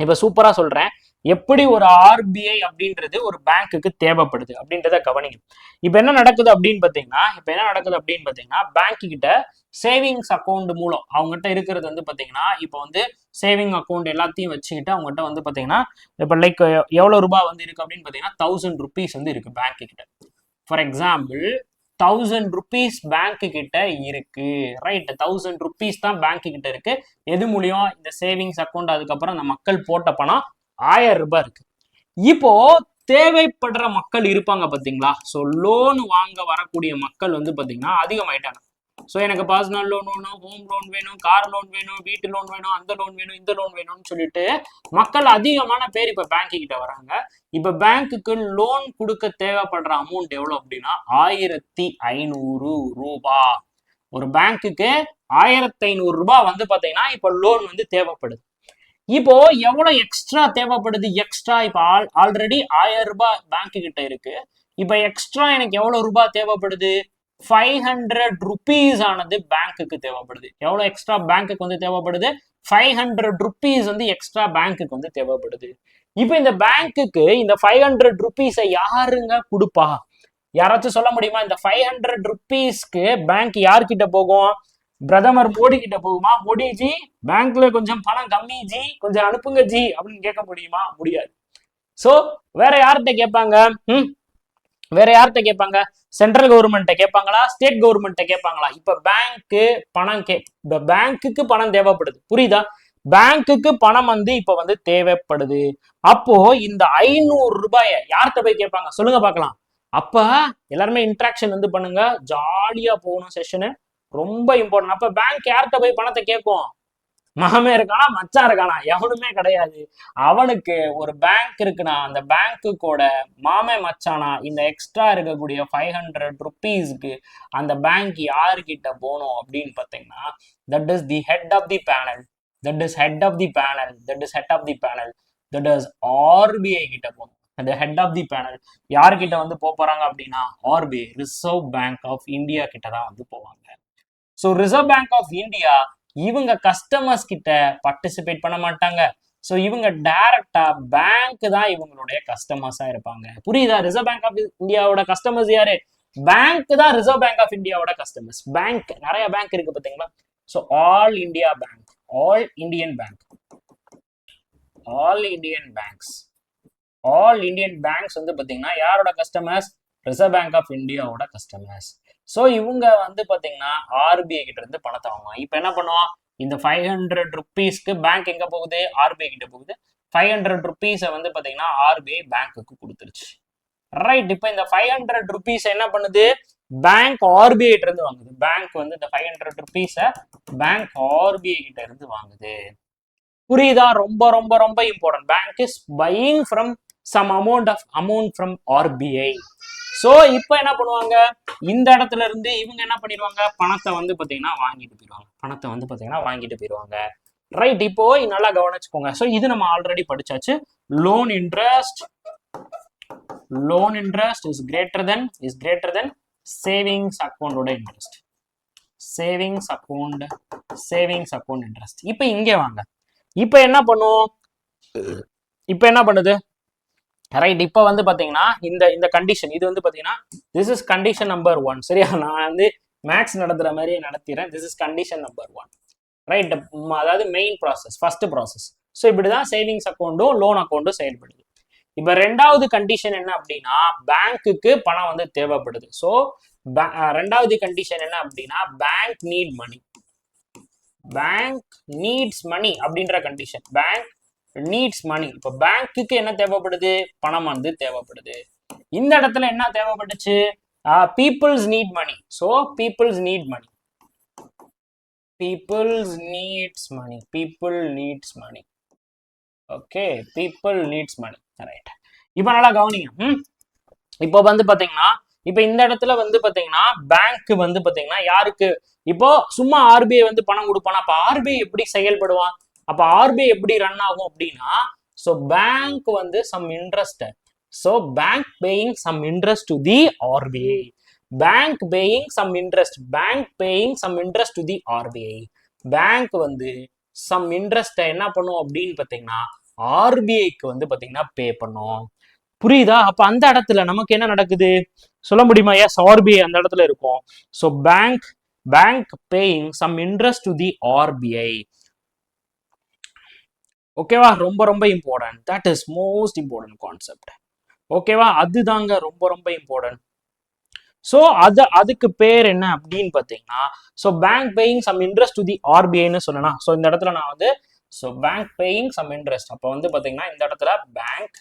Speaker 1: இப்ப சூப்பரா சொல்றேன், எப்படி ஒரு ஆர்பிஐ அப்படின்றது ஒரு பேங்க்குக்கு தேவைப்படுது அப்படின்றத கவனிங்க. இப்ப என்ன நடக்குது அப்படின்னு பாத்தீங்கன்னா பேங்க் கிட்ட சேவிங்ஸ் அக்கௌண்ட் மூலம் அவங்ககிட்ட இருக்கிறது வந்து பாத்தீங்கன்னா இப்போ வந்து சேவிங் அக்கௌண்ட் எல்லாத்தையும் வச்சுக்கிட்டு அவங்ககிட்ட வந்து பாத்தீங்கன்னா இப்ப லைக் எவ்வளவு ரூபாய் வந்து இருக்கு அப்படின்னு பாத்தீங்கன்னா 1000 rupees வந்து இருக்கு பேங்க் கிட்ட. ஃபார் எக்ஸாம்பிள் 1000 rupees பேங்க் கிட்ட இருக்கு, ரைட். 1000 rupees தான் பேங்க் கிட்ட இருக்கு. எது மூலியம், இந்த சேவிங்ஸ் அக்கௌண்ட், அதுக்கப்புறம் அந்த மக்கள் போட்ட பணம் 1000 ரூபாய் இருக்கு. இப்போ தேவைப்படுற மக்கள் இருப்பாங்க பாத்தீங்களா, ஸோ லோன் வாங்க வரக்கூடிய மக்கள் வந்து பாத்தீங்கன்னா அதிகமாயிட்டாங்க. ஸோ எனக்கு பர்சனல் லோன் வேணும், ஹோம் லோன் வேணும், கார் லோன் வேணும், வீட்டு லோன் வேணும், அந்த லோன் வேணும், இந்த லோன் வேணும்னு சொல்லிட்டு மக்கள் அதிகமான பேர் இப்ப பேங்க் கிட்ட வராங்க. இப்ப பேங்க்குக்கு லோன் கொடுக்க தேவைப்படுற அமௌண்ட் எவ்வளவு அப்படின்னா 1500 ரூபாய். ஒரு பேங்க்குக்கு 1500 ரூபாய் வந்து பாத்தீங்கன்னா இப்ப லோன் வந்து தேவைப்படுது. இப்போ எவ்வளவு எக்ஸ்ட்ரா தேவைப்படுது, எக்ஸ்ட்ரா இப்ப ஆல்ரெடி 1000 ரூபாய் பேங்க் கிட்ட இருக்கு. இப்ப எக்ஸ்ட்ரா எனக்கு எவ்வளவு ரூபாய் தேவைப்படுது, 500 rupees ஆனது பேங்க்குக்கு தேவைப்படுது. எவ்வளவு எக்ஸ்ட்ரா பேங்க்குக்கு வந்து தேவைப்படுது, 500 rupees வந்து எக்ஸ்ட்ரா பேங்க்குக்கு வந்து தேவைப்படுது. இப்ப இந்த பேங்க்குக்கு இந்த 500 rupees யாருங்க கொடுப்பா, யாராச்சும் சொல்ல முடியுமா? இந்த 500 rupeesக்கு பேங்க் யார்கிட்ட போகும், பிரதமர் மோடி கிட்ட போகுமா? மோடிஜி பேங்க்ல கொஞ்சம் பணம் கம்மி ஜி, கொஞ்சம் அனுப்புங்க ஜி அப்படின்னு கேட்க முடியுமா? முடியாது. சோ வேற யார்கிட்ட கேட்பாங்க, வேற யார்கிட்ட கேட்பாங்க, சென்ட்ரல் கவர்மெண்ட்டை கேட்பாங்களா, ஸ்டேட் கவர்மெண்ட்டை கேட்பாங்களா? இப்ப பேங்க்குக்கு பணம் தேவைப்படுது, புரியுதா? பேங்க்குக்கு பணம் வந்து இப்ப வந்து தேவைப்படுது. அப்போ இந்த 500 ரூபாயை யார்கிட்ட போய் கேட்பாங்க சொல்லுங்க பார்க்கலாம். அப்ப எல்லாருமே இன்ட்ராக்ஷன் வந்து பண்ணுங்க, ஜாலியா போகணும் செஷனு, ரொம்ப இம்பார்ட்டன்ட். அப்ப பேங்க் யார்கிட்ட போய் பணத்தை கேட்கும், மகமே இருக்கானா மச்சான் இருக்கானா எவனுமே கிடையாது. அவனுக்கு ஒரு பேங்க் இருக்குன்னா அந்த பேங்க்குக்கோட மாமே மச்சானா இந்த எக்ஸ்ட்ரா இருக்கக்கூடிய 500 rupeesக்கு அந்த பேங்க் யாருக்கிட்ட போகணும் அப்படின்னு பாத்தீங்கன்னா that is the head of the panel, that is head of the panel, that is head of the panel, that is RBI கிட்ட போகணும். அந்த ஹெட் ஆஃப் தி பேனல் யார்கிட்ட வந்து போறாங்க அப்படின்னா RBI, reserve bank of India கிட்ட தான் வந்து போவாங்க. So reserve bank of India இவங்க கஸ்டமர்ஸ் கிட்ட பார்ட்டிசிபேட் பண்ண மாட்டாங்க. ஸோ இவங்க டைரக்டா பேங்க் தான் இவங்களுடைய கஸ்டமர்ஸா இருப்பாங்க. புரியுதா? ரிசர்வ் பேங்க் ஆஃப் இந்தியாவோட கஸ்டமர்ஸ் யாரு, பேங்க் தான் ரிசர்வ் பேங்க் ஆஃப் இந்தியாவோட கஸ்டமர்ஸ். பேங்க் நிறைய பேங்க் இருக்கு பாத்தீங்களா. So all India bank, all Indian bank, all Indian banks, all Indian banks வந்து பாத்தீங்கன்னா யாரோட கஸ்டமர்ஸ், ரிசர்வ் பேங்க் ஆஃப் இந்தியாவோட கஸ்டமர்ஸ். ஸோ இவங்க வந்து பாத்தீங்கன்னா ஆர்பிஐ கிட்ட இருந்து பணத்தை வாங்குவாங்க. இப்ப என்ன பண்ணுவோம், இந்த 500 rupeesக்கு பேங்க் எங்க போகுது, ஆர்பிஐ கிட்ட போகுது. 500 rupees வந்து பாத்தீங்கன்னா ஆர்பிஐ பேங்க்குக்கு கொடுத்துருச்சு. ரைட், இப்போ இந்த 500 rupees என்ன பண்ணுது, பேங்க் ஆர்பிஐ கிட்ட இருந்து வாங்குது. பேங்க் வந்து இந்த 500 rupees பேங்க் ஆர்பிஐ கிட்ட இருந்து வாங்குது. புரியுதா? ரொம்ப ரொம்ப ரொம்ப important. Bank is buying from some amount from RBI. So இப்போ என்ன பண்ணுவாங்க, இந்த இடத்துல இருந்து இவங்க என்ன பண்ணிடுவாங்க, பணத்தை வந்து பாத்தீங்கன்னா வாங்கிட்டு போயிடுவாங்க. ரைட், இப்போ நல்லா கவனிச்சுக்கோங்க. ஸோ இது நம்ம ஆல்ரெடி படிச்சாச்சு. Loan interest is greater than savings அக்கௌண்டோட இன்ட்ரெஸ்ட். Savings account interest. இப்போ இங்கே வாங்க, இப்போ என்ன பண்ணுது, ரைட், இப்போ வந்து பாத்தீங்கன்னா இந்த கண்டிஷன், இது வந்து பாத்தீங்கன்னா திஸ் இஸ் கண்டிஷன் நம்பர் 1. சரியா, நான் வந்து மேக்ஸ் நடத்துற மாதிரியே நடத்திறேன். This is condition number 1. Right, அதாவது main process, first process. So இப்படிதான் சேவிங்ஸ் அக்கௌண்ட்டும் லோன் அக்கௌண்ட்டும் செயல்படுது. இப்ப ரெண்டாவது கண்டிஷன் என்ன அப்படின்னா, பேங்க்குக்கு பணம் வந்து தேவைப்படுது. ஸோ ரெண்டாவது கண்டிஷன் என்ன அப்படின்னா, பேங்க் நீட்ஸ் மணி அப்படின்ற கண்டிஷன். பேங்க் நீட்ஸ் மணி. இப்போ பேங்க்குக்கு என்ன தேவைப்படுது, பணம் வந்து தேவைப்படுது. இந்த இடத்துல என்ன தேவைப்பட்டுச்சு, peoples need money. So people needs money. Okay, people needs money. Right, இப்போ நல்லா கவனிங்க. இப்போ வந்து பாத்தீங்கன்னா, இப்போ இந்த இடத்துல வந்து பாத்தீங்கன்னா பேங்க் வந்து பாத்தீங்கன்னா யாருக்கு, இப்போ சும்மா ஆர்பிஐ வந்து பணம் கொடுப்பானா, அப்ப ஆர்பிஐ எப்படி செயல்படுவான், அப்ப ஆர்பிஐ எப்படி ரன் ஆகும் அப்படின்னா, ஸோ பேங்க் வந்து some interest, so bank paying some interest to the RBI. Bank paying some interest to the RBI. Bank வந்து சம் இன்ட்ரெஸ்ட் என்ன பண்ணும் அப்படின்னு பாத்தீங்கன்னா ஆர்பிஐக்கு வந்து பாத்தீங்கன்னா பே பண்ணும். புரியுதா? அப்ப அந்த இடத்துல நமக்கு என்ன நடக்குது சொல்ல முடியுமா? எஸ், ஆர்பிஐ அந்த இடத்துல இருக்கும். So bank paying some interest to the RBI. ஓகேவா? ரொம்ப ரொம்ப important. That is most important concept. ஓகேவா? அதுதாங்க ரொம்ப ரொம்ப இம்பார்ட்டன்ட். ஸோ அதுக்கு பேர் என்ன அப்படின்னு பாத்தீங்கன்னா, so bank paying some interest to the ஆர்பிஐன்னு சொன்னா, ஸோ இந்த இடத்துல நான் வந்து so bank paying some interest, அப்போ வந்து பாத்தீங்கன்னா இந்த இடத்துல bank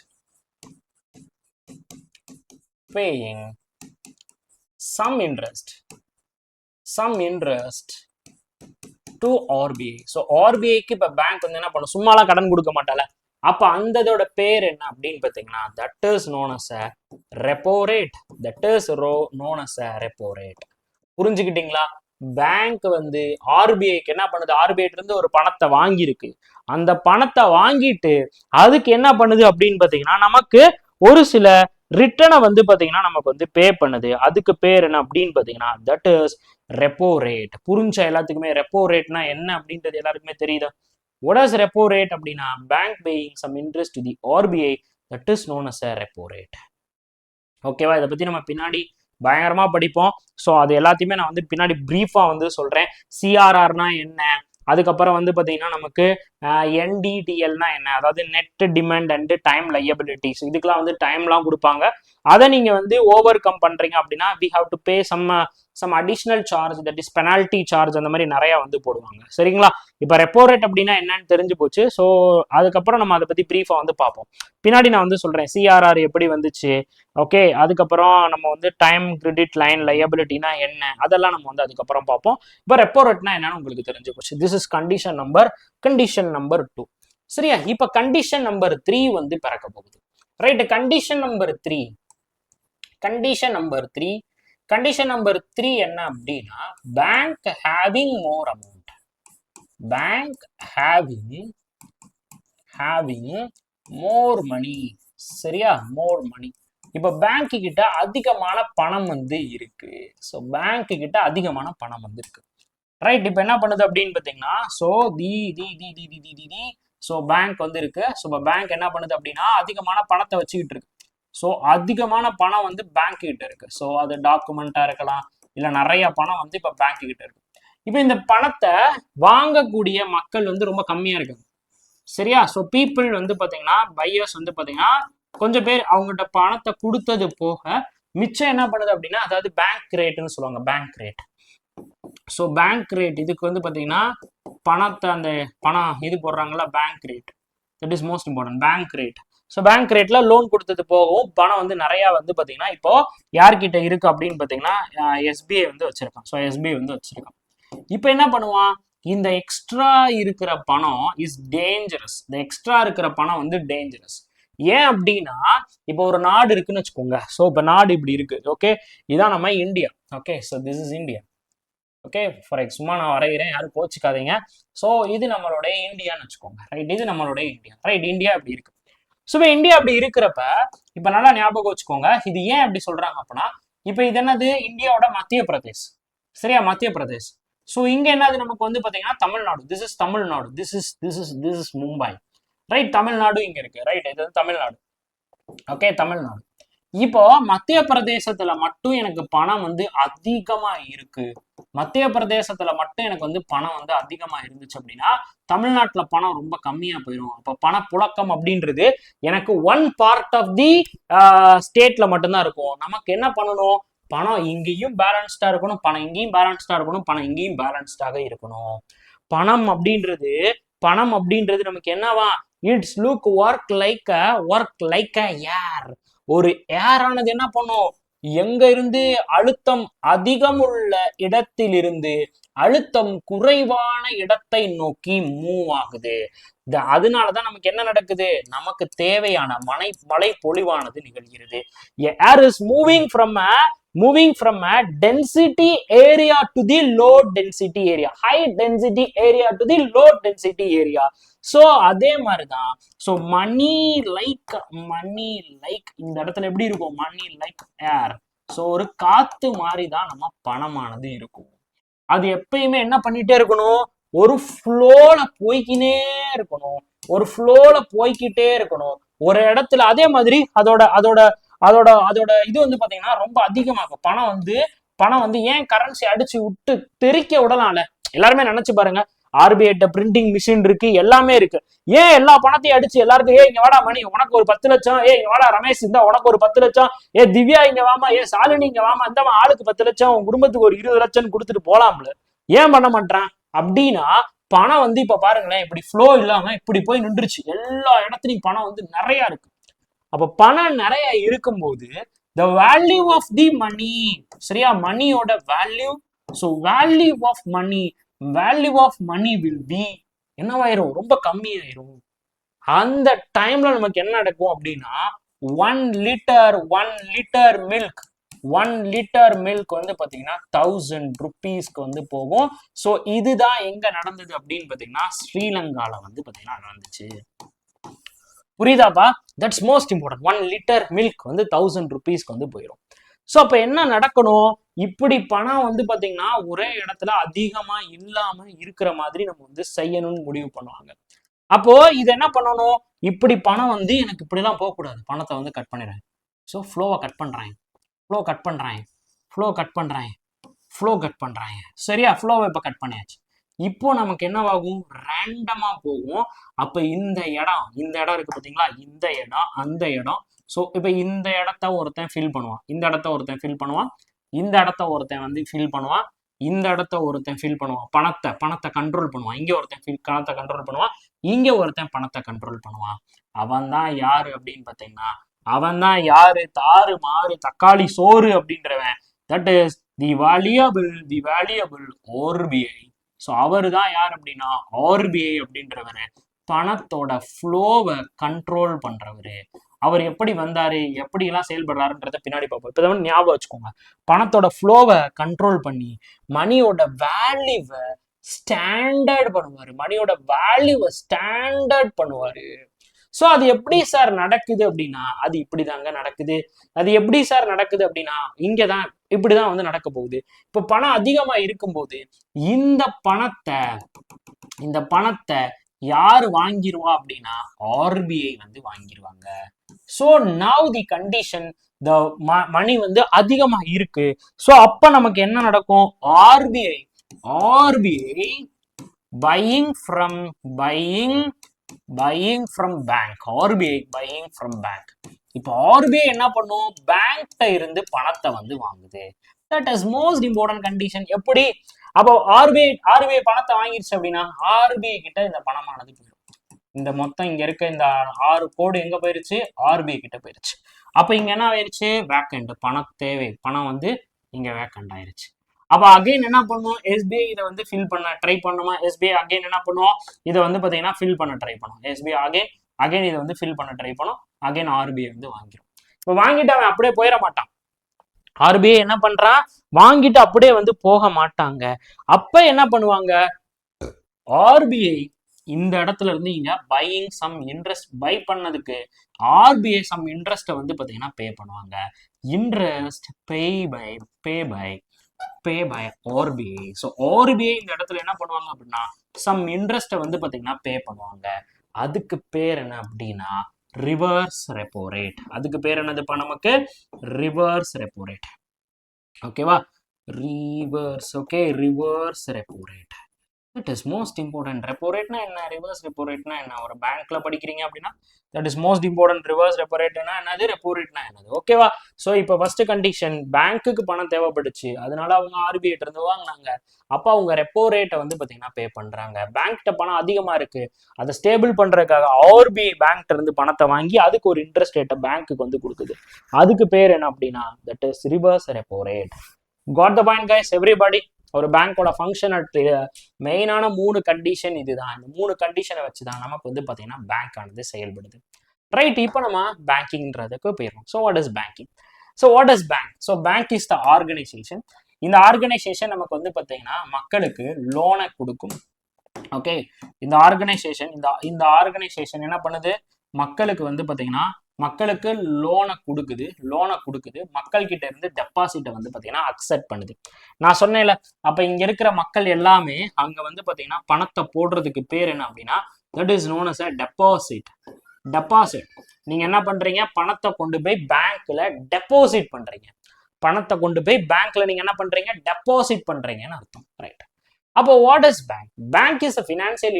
Speaker 1: paying some interest to RBI. So ஆர்பிஐக்கு இப்போ பேங்க் வந்து என்ன பண்ணும், சும்மாலாம் கடன் கொடுக்க மாட்டால, அப்ப அந்ததோட பேர் என்ன அப்படின்னு பாத்தீங்கன்னா that is known as a repo rate. புரிஞ்சுக்கிட்டீங்களா? பேங்க் வந்து ஆர்பிஐக்கு என்ன பண்ணுது, ஆர்பிஐ இருந்து ஒரு பணத்தை வாங்கியிருக்கு. அந்த பணத்தை வாங்கிட்டு அதுக்கு என்ன பண்ணுது அப்படின்னு பாத்தீங்கன்னா நமக்கு ஒரு சில ரிட்டனை வந்து பாத்தீங்கன்னா நமக்கு வந்து பே பண்ணுது. அதுக்கு பேர் என்ன அப்படின்னு பாத்தீங்கன்னா தட் இஸ் ரெப்போ ரேட். புரிஞ்ச எல்லாத்துக்குமே ரெப்போ ரேட்னா என்ன அப்படின்றது எல்லாருக்குமே தெரியுதா? What is repo rate அப்படின்னா bank paying some interest to the RBI, that is known as a repo rate. ஓகேவா? இதை பத்தி நம்ம பின்னாடி பயங்கரமா படிப்போம். ஸோ அது எல்லாத்தையுமே நான் வந்து பின்னாடி பிரீஃபா வந்து சொல்றேன். சிஆர்ஆர்னா என்ன, அதுக்கப்புறம் வந்து பாத்தீங்கன்னா நமக்கு என்டிடிஎல்னா என்ன, அதாவது net demand and time liabilities, இதுக்கெல்லாம் வந்து டைம்லாம் கொடுப்பாங்க. அதை நீங்க வந்து ஓவர் கம் பண்றீங்க அப்படின்னா we have to pay some additional charge, that is penalty charge, அந்த மாதிரி நிறைய வந்து போடுவாங்க. சரிங்களா? இப்போ ரெப்போ ரேட் அப்படின்னா என்னன்னு தெரிஞ்சு போச்சு. ஸோ அதுக்கப்புறம் நம்ம அதை பத்தி பிரீஃபா வந்து பார்ப்போம். பின்னாடி நான் வந்து சொல்றேன் சிஆர்ஆர் எப்படி வந்துச்சு. ஓகே, அதுக்கப்புறம் நம்ம வந்து டைம் கிரெடிட் லைன் லையபிலிட்டினா என்ன, அதெல்லாம் நம்ம வந்து அதுக்கப்புறம் பார்ப்போம். இப்போ ரெப்போ ரேட்னா என்னன்னு உங்களுக்கு தெரிஞ்சு போச்சு. This is condition number 2. சரியா? இப்ப கண்டிஷன் நம்பர் 3 வந்து பிறக்க போகுது. ரைட், கண்டிஷன் நம்பர் 3 என்ன அப்படின்னா பேங்க் ஹேவிங் மோர் மணி. சரியா? மோர் மணி. இப்ப பேங்க் கிட்ட அதிகமான பணம் வந்து இருக்கு. ஸோ பேங்க் கிட்ட அதிகமான பணம் வந்து இருக்கு. ரைட், இப்போ என்ன பண்ணுது அப்படின்னு பாத்தீங்கன்னா ஸோ ஸோ பேங்க் வந்து இருக்கு. ஸோ பேங்க் என்ன பண்ணுது அப்படின்னா அதிகமான பணத்தை வச்சுக்கிட்டு இருக்கு. ஸோ அதிகமான பணம் வந்து பேங்க் கிட்ட இருக்கு. ஸோ அது டாக்குமெண்டா இருக்கலாம், இல்ல நிறைய பணம் வந்து இப்ப பேங்க் கிட்ட இருக்கு. இப்போ இந்த பணத்தை வாங்கக்கூடிய மக்கள் வந்து ரொம்ப கம்மியா இருக்காங்க. சரியா? ஸோ பீப்புள் வந்து பாத்தீங்கன்னா பையர்ஸ் வந்து பாத்தீங்கன்னா கொஞ்சம் பேர் அவங்ககிட்ட பணத்தை கொடுத்தது போக மிச்சம் என்ன பண்ணுது அப்படின்னா, அதாவது பேங்க் ரேட்னு சொல்லுவாங்க, bank rate. So bank rate இதுக்கு வந்து பாத்தீங்கன்னா பணத்தை அந்த பணம் இது போடுறாங்களா bank rate. That is most important. Bank rate. So bank ரேட்ல லோன் கொடுத்தது போகவும் பணம் வந்து நிறைய வந்து பாத்தீங்கன்னா இப்போ யார்கிட்ட இருக்கு அப்படின்னு பாத்தீங்கன்னா எஸ்பிஐ வந்து வச்சிருக்கான். ஸோ எஸ்பிஐ வந்து வச்சிருக்கான். இப்போ என்ன பண்ணுவான், இந்த எக்ஸ்ட்ரா இருக்கிற பணம் இஸ் டேஞ்சரஸ். இந்த எக்ஸ்ட்ரா இருக்கிற பணம் வந்து டேஞ்சரஸ். ஏன் அப்படின்னா இப்போ ஒரு நாடு இருக்குன்னு வச்சுக்கோங்க. ஸோ இப்போ நாடு இப்படி இருக்கு. ஓகே, இதான் நம்ம India. Okay, so this is India. Okay, for சும்மா நான் வரைகிறேன், யாரும் கோச்சிக்காதீங்க. ஸோ இது நம்மளுடைய இந்தியான்னு வச்சுக்கோங்க. ரைட், இது நம்மளுடைய இந்தியா. ரைட், இந்தியா அப்படி இருக்கு. ஸோ இப்போ இந்தியா அப்படி இருக்கிறப்ப இப்போ நல்லா ஞாபகம் வச்சுக்கோங்க. இது ஏன் அப்படி சொல்றாங்க அப்படின்னா, இப்போ இது என்னது, இந்தியாவோட மத்திய பிரதேஷ். சரியா, மத்திய பிரதேஷ். ஸோ இங்க என்னது நமக்கு வந்து பாத்தீங்கன்னா Tamil Nadu. This is Tamil Nadu. This is Mumbai. Right, Tamil Nadu இங்க இருக்கு. ரைட், இது வந்து தமிழ்நாடு. ஓகே, தமிழ்நாடு. இப்போ மத்திய பிரதேசத்துல மட்டும் எனக்கு பணம் வந்து அதிகமா இருக்கு. மத்திய பிரதேசத்துல மட்டும் எனக்கு வந்து பணம் வந்து அதிகமா இருந்துச்சு அப்படின்னா தமிழ்நாட்டுல பணம் ரொம்ப கம்மியா போயிடும். அப்ப பணப்புழக்கம் அப்படின்றது எனக்கு ஒன் பார்ட் ஆஃப் தி ஸ்டேட்ல மட்டும்தான் இருக்கும். நமக்கு என்ன பண்ணணும், பணம் இங்கேயும் பேலன்ஸ்டா இருக்கணும், பணம் இங்கேயும் பேலன்ஸ்டா இருக்கணும், பணம் இங்கேயும் பேலன்ஸ்டாக இருக்கணும். பணம் அப்படின்றது நமக்கு என்னவா, it's look work like a air. ஒரு ஏர் ஆனது என்ன பண்ணும், எங்க இருந்து அழுத்தம் அதிகம் உள்ள இடத்திலிருந்து அழுத்தம் குறைவான இடத்தை நோக்கி மூவ் ஆகுது. அதனாலதான் நமக்கு என்ன நடக்குது, நமக்கு தேவையான மழை பொழிவானது நிகழ்கிறது. Air is moving from a density area to the low density area, high density area to the low density area. So அதே மாதிரிதான். ஸோ மணி லைக் இந்த இடத்துல எப்படி இருக்கும், மணி லைக் ஏர். ஸோ ஒரு காத்து மாதிரி தான் நம்ம பணமானது இருக்கும். அது எப்பயுமே என்ன பண்ணிட்டே இருக்கணும், ஒரு ஃப்ளோல போய்க்கினே இருக்கணும், ஒரு ஃப்ளோல போய்கிட்டே இருக்கணும் ஒரு இடத்துல. அதே மாதிரி அதோட அதோட அதோட அதோட இது வந்து பாத்தீங்கன்னா ரொம்ப அதிகமாகும். பணம் வந்து ஏன் கரன்சி அடிச்சு விட்டு தெறிக்க விடலாம்ல. எல்லாருமே நினைச்சு பாருங்க, ஆர்பிஐ பிரிண்டிங் மிஷின் இருக்கு, எல்லாமே இருக்கு. ஏன் எல்லா பணத்தையும் அடிச்சு எல்லாருக்கும், இங்க வாடா மணி உனக்கு ஒரு 10 லட்சம், இங்க வாடா ரமேஷ் இந்த உனக்கு ஒரு 10 லட்சம், திவ்யா இங்க வாமா, சாலினி இங்க வாமா, இந்த ஆளுக்கு 10 லட்சம், உன் குடும்பத்துக்கு ஒரு 20 லட்சம் கொடுத்துட்டு போலாம்ல. ஏன் பண்ண மாட்டான் அப்படின்னா, பணம் வந்து இப்ப பாருங்களேன் இப்படி ஃப்ளோ இல்லாம இப்படி போய் நின்றுச்சு. எல்லா இடத்துலயும் பணம் வந்து நிறைய இருக்கு. அப்ப பணம் நிறைய இருக்கும்போது the value of the money, சரியா, மணியோட வேல்யூ. So value of money will be என்னவாயிரும், ரொம்ப கம்மியாயிரும். அந்த டைம்ல நமக்கு என்ன நடக்கும் அப்படின்னா, 1 லிட்டர் மில்க் வந்து பாத்தீங்கன்னா 1000 rupeesக்கு வந்து போகும். ஸோ இதுதான் எங்க நடந்தது அப்படின்னு பாத்தீங்கன்னா ஸ்ரீலங்கால வந்து பாத்தீங்கன்னா நடந்துச்சு. புரியுதாப்பா? That's most important. 1 litre milk வந்து 1000 rupeesக்கு வந்து போயிடும். ஸோ அப்ப என்ன நடக்கணும், இப்படி பணம் வந்து பாத்தீங்கன்னா ஒரே இடத்துல அதிகமா இல்லாம இருக்கிற மாதிரி நம்ம வந்து செய்யணும்னு முடிவு பண்ணுவாங்க. அப்போ இது என்ன பண்ணணும், இப்படி பணம் வந்து எனக்கு இப்படிலாம் போகக்கூடாது, பணத்தை வந்து கட் பண்ணிடுறேன். ஸோ ஃப்ளோவை கட் பண்றேன், ஃப்ளோ கட் பண்றாங்க. சரியா, ஃப்ளோவை இப்ப கட் பண்ணியாச்சு. இப்போ நமக்கு என்னவாகும், ரேண்டமா போகும். அப்ப இந்த இடம் இருக்கு பாத்தீங்களா, இந்த இடம் அந்த இடம். ஸோ இப்ப இந்த இடத்த ஒருத்தன் ஃபில் பண்ணுவான், இந்த இடத்த ஒருத்தன் ஃபில் பண்ணுவான், இந்த இடத்த ஒருத்தன் வந்து ஃபில் பண்ணுவான், இந்த இடத்த ஒருத்தன் ஃபில் பண்ணுவான், பணத்தை கண்ட்ரோல் பண்ணுவான். இங்க ஒருத்தன் பணத்தை கண்ட்ரோல் பண்ணுவான், இங்க ஒருத்தன் பணத்தை கண்ட்ரோல் பண்ணுவான். அவன் தான் யாரு அப்படின்னு பாத்தீங்கன்னா, அவன் தான் யாரு, தாறு மாறு தக்காளி சோறு அப்படின்றவன். That is the valuable RBI. So அவரு தான் யார் அப்படின்னா ஆர்பிஐ அப்படின்றவரு, பணத்தோட ஃப்ளோவை கண்ட்ரோல் பண்றவரு. அவர் எப்படி வந்தாரு, எப்படி எல்லாம் செயல்படுறாருன்றத பின்னாடி பார்ப்போம். இப்போ ஞாபகம் வச்சுக்கோங்க, பணத்தோட ஃப்ளோவை கண்ட்ரோல் பண்ணி மணியோட வேல்யூவை ஸ்டாண்டர்ட் பண்ணுவாரு. ஸோ அது எப்படி சார் நடக்குது அப்படின்னா, அது இப்படிதாங்க நடக்குது. அது எப்படி சார் நடக்குது அப்படின்னா, இங்கதான் இப்படிதான் வந்து நடக்க போகுது. இப்போ பணம் அதிகமா இருக்கும்போது இந்த பணத்தை யாரு வாங்கிருவா அப்படின்னா ஆர்பிஐ வந்து வாங்கிருவாங்க. ஸோ நவ் தி கண்டிஷன், த மணி வந்து அதிகமா இருக்கு. ஸோ அப்ப நமக்கு என்ன நடக்கும், ஆர்பிஐ buying from bank. இப்போ ஆர்பிஐ என்ன பண்ணும், பேங்க்ல இருந்து பணத்தை வந்து வாங்குது. That is most important condition. எப்படி, அப்போ ஆர்பிஐ பணத்தை வாங்கிருச்சு அப்படின்னா ஆர்பிஐ கிட்ட இந்த பணமானது போயிடும். இந்த மொத்தம் இங்க இருக்க இந்த 6 கோடு எங்க போயிருச்சு, ஆர்பிஐ கிட்ட போயிருச்சு. அப்ப இங்க என்ன ஆயிருச்சு, வேக்கண்ட், பணம் வந்து இங்க வேக்கண்ட் ஆயிருச்சு. அப்ப அகைன் என்ன பண்ணுவோம், எஸ்பிஐ இதை வந்து ஃபில் பண்ண ட்ரை பண்ணுமா, எஸ்பிஐ அகைன் என்ன பண்ணுவோம், இதை வந்து பாத்தீங்கன்னா ஃபில் பண்ண ட்ரை பண்ணும். எஸ்பிஐ அகைன் இதை வந்து ஃபில் பண்ண ட்ரை பண்ணும். அகைன் ஆர்பிஐ வந்து வாங்கிடும். இப்போ வாங்கிட்டு அவன் அப்படியே போயிட மாட்டான். ஆர்பிஐ என்ன பண்றான், வாங்கிட்டு அப்படியே வந்து போக மாட்டாங்க. அப்ப என்ன பண்ணுவாங்க, ஆர்பிஐ இந்த இடத்துல இருந்து இங்க பையிங் சம் இன்ட்ரெஸ்ட், பை பண்ணதுக்கு ஆர்பிஐ சம் இன்ட்ரெஸ்ட்டை வந்து பாத்தீங்கன்னா பே பண்ணுவாங்க. Interest pay by RBI. So RBI இந்த இடத்துல என்ன பண்ணுவாங்க அப்படின்னா சம் இன்ட்ரெஸ்ட்டை வந்து பாத்தீங்கன்னா பே பண்ணுவாங்க. அதுக்கு பேர் என்ன அப்படின்னா ரிவர்ஸ் ரெப்போ ரேட். அதுக்கு பேர் என்னதுப்பா, நமக்கு ரிவர்ஸ் ரெப்போ ரேட். ஓகேவா, reverse. Okay, reverse repo rate. That is most important. Repo ரேட்னா என்ன, ரிவர்ஸ் ரெப்போ ரேட்னா என்ன, ஒரு பேங்க்ல படிக்கிறீங்க அப்படின்னா that is most important. Reverse repo ரேட்னா என்னது, ரெப்போ ரேட்னா என்னது. ஓகேவா. ஸோ இப்போ ஃபர்ஸ்ட் கண்டிஷன், பேங்க்குக்கு பணம் தேவைப்படுச்சு, அதனால அவங்க ஆர்பிஐ இருந்து வாங்கினாங்க. அப்போ அவங்க ரெப்போ ரேட்டை வந்து பார்த்தீங்கன்னா பே பண்றாங்க. பேங்க்கிட்ட பணம் அதிகமா இருக்கு, அதை ஸ்டேபிள் பண்றதுக்காக ஆர்பிஐ பேங்க்ல இருந்து பணத்தை வாங்கி அதுக்கு ஒரு இன்ட்ரெஸ்ட் ரேட்டை பேங்க்குக்கு வந்து கொடுக்குது. அதுக்கு பேர் என்ன அப்படின்னா that is reverse repo rate. Got the point guys everybody. ஒரு பேங்கோட ஃபங்க்ஷன் மெயினான 3 கண்டிஷன் இதுதான். இந்த 3 கண்டிஷனை வச்சுதான் நமக்கு வந்து பார்த்தீங்கன்னா பேங்க் ஆனது செயல்படுது. ரைட், இப்போ நம்ம பேங்கிங்ன்றதுக்கு போயிடும். So what is banking? So what is bank? So bank is the organisation. இந்த ஆர்கனைசேஷன் நமக்கு வந்து பார்த்தீங்கன்னா மக்களுக்கு லோனை கொடுக்கும். ஓகே, இந்த ஆர்கனைசேஷன் இந்த ஆர்கனைசேஷன் என்ன பண்ணுது, மக்களுக்கு வந்து பார்த்தீங்கன்னா மக்களுக்கு லோனை கொடுக்குது. மக்கள் கிட்ட இருந்து டெபாசிட்டை வந்து பார்த்தீங்கன்னா அக்செப்ட் பண்ணுது. நான் சொன்னேன்ல, அப்ப இங்க இருக்கிற மக்கள் எல்லாமே அங்க வந்து பார்த்தீங்கன்னா பணத்தை போடுறதுக்கு பேர் என்ன அப்படின்னா that is known as a deposit. நீங்க என்ன பண்றீங்க, பணத்தை கொண்டு போய் பேங்க்ல டெபாசிட் பண்றீங்க. பணத்தை கொண்டு போய் பேங்க்ல நீங்க என்ன பண்றீங்க, டெபாசிட் பண்றீங்கன்னு அர்த்தம். ரைட். அப்போ what is bank? Bank is a financial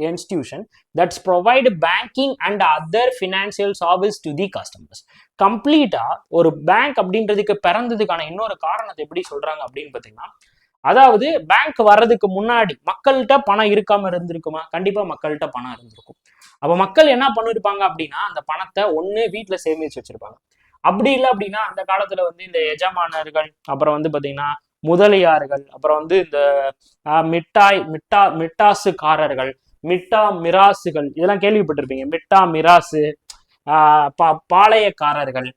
Speaker 1: institution that's provide banking and other financial service to the customers. கம்ப்ளீட்டா ஒரு பேங்க் அப்படின்றதுக்கு பிறந்ததுக்கான இன்னொரு காரணத்தை எப்படி சொல்றாங்க அப்படின்னு பாத்தீங்கன்னா, அதாவது பேங்க் வர்றதுக்கு முன்னாடி மக்கள்கிட்ட பணம் இருக்காம இருந்திருக்குமா? கண்டிப்பா மக்கள்கிட்ட பணம் இருந்திருக்கும். அப்ப மக்கள் என்ன பண்ணிருப்பாங்க அப்படின்னா அந்த பணத்தை ஒண்ணு வீட்டுல சேமிச்சு வச்சிருப்பாங்க. அப்படி இல்லை அப்படின்னா அந்த காலத்துல வந்து இந்த எஜமானர்கள், அப்புறம் வந்து பாத்தீங்கன்னா முதலியார்கள், அப்புறம் வந்து இந்த மிட்டாசுக்காரர்கள், மிராசுகள், இதெல்லாம் கேள்விப்பட்டிருப்பீங்க. மிராசு, பாளையக்காரர்கள்,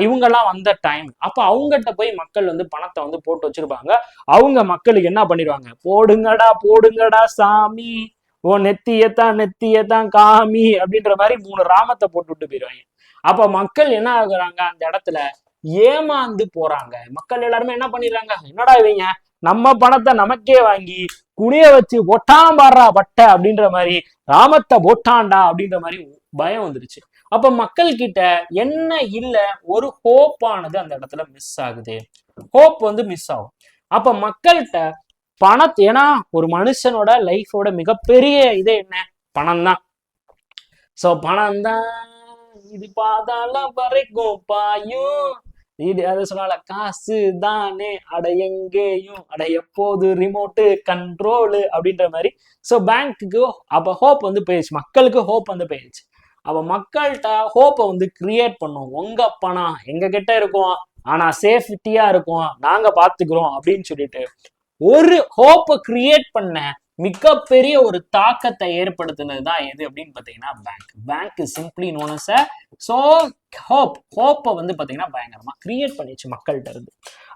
Speaker 1: இவங்கெல்லாம் வந்த டைம். அப்ப அவங்ககிட்ட போய் மக்கள் வந்து பணத்தை வந்து போட்டு வச்சிருப்பாங்க. அவங்க மக்களுக்கு என்ன பண்ணிடுவாங்க, போடுங்கடா சாமி, ஓ நெத்தியத்தான் காமி அப்படின்ற மாதிரி 3 ராமத்தை போட்டு விட்டு போயிடுவாங்க. அப்ப மக்கள் என்ன ஆகுறாங்க, அந்த இடத்துல ஏமாந்து போறாங்க. மக்கள் எல்லாருமே என்ன பண்ணிடுறாங்க, என்னடா இவங்க நம்ம பணத்தை நமக்கே வாங்கி குனிய வச்சு ஒட்டாம் பாடுறா பட்டை அப்படின்ற மாதிரி, ராமத்தை போட்டாண்டா அப்படின்ற மாதிரி பயம் வந்துருச்சு. அப்ப மக்கள் கிட்ட என்ன இல்ல, ஒரு ஹோப் ஆனது அந்த இடத்துல மிஸ் ஆகுது. ஹோப் வந்து மிஸ் ஆகும். அப்ப மக்கள்கிட்ட பணத்தை, ஏன்னா ஒரு மனுஷனோட லைஃபோட மிகப்பெரிய இதே என்ன, பணம் தான். சோ பணம் தான் இது பாதாளம் வரைக்கும் பாயும், இது அதை சொன்னால காசு தானே அட எங்கேயும் அட எப்போது ரிமோட்டு கண்ட்ரோலு அப்படின்ற மாதிரி. ஸோ பேங்க்குக்கு அப்போ ஹோப் வந்து போயிடுச்சு, மக்களுக்கு ஹோப் வந்து போயிடுச்சு. அப்போ மக்கள்கிட்ட ஹோப்பை வந்து கிரியேட் பண்ணும். உங்க பணம் எங்க கிட்ட இருக்கும், ஆனா சேஃப்டியா இருக்கும், நாங்க பாத்துக்கிறோம் அப்படின்னு சொல்லிட்டு ஒரு ஹோப்பை கிரியேட் பண்ண மிகப்பெரிய ஒரு தாக்கத்தை ஏற்படுத்தினது தான் எது அப்படின்னு பாத்தீங்கன்னா bank. Bank simply known as a சோ ஹோப்பை வந்து பாத்தீங்கன்னா பயங்கரமா கிரியேட் பண்ணிச்சு மக்கள்கிட்ட இருந்து.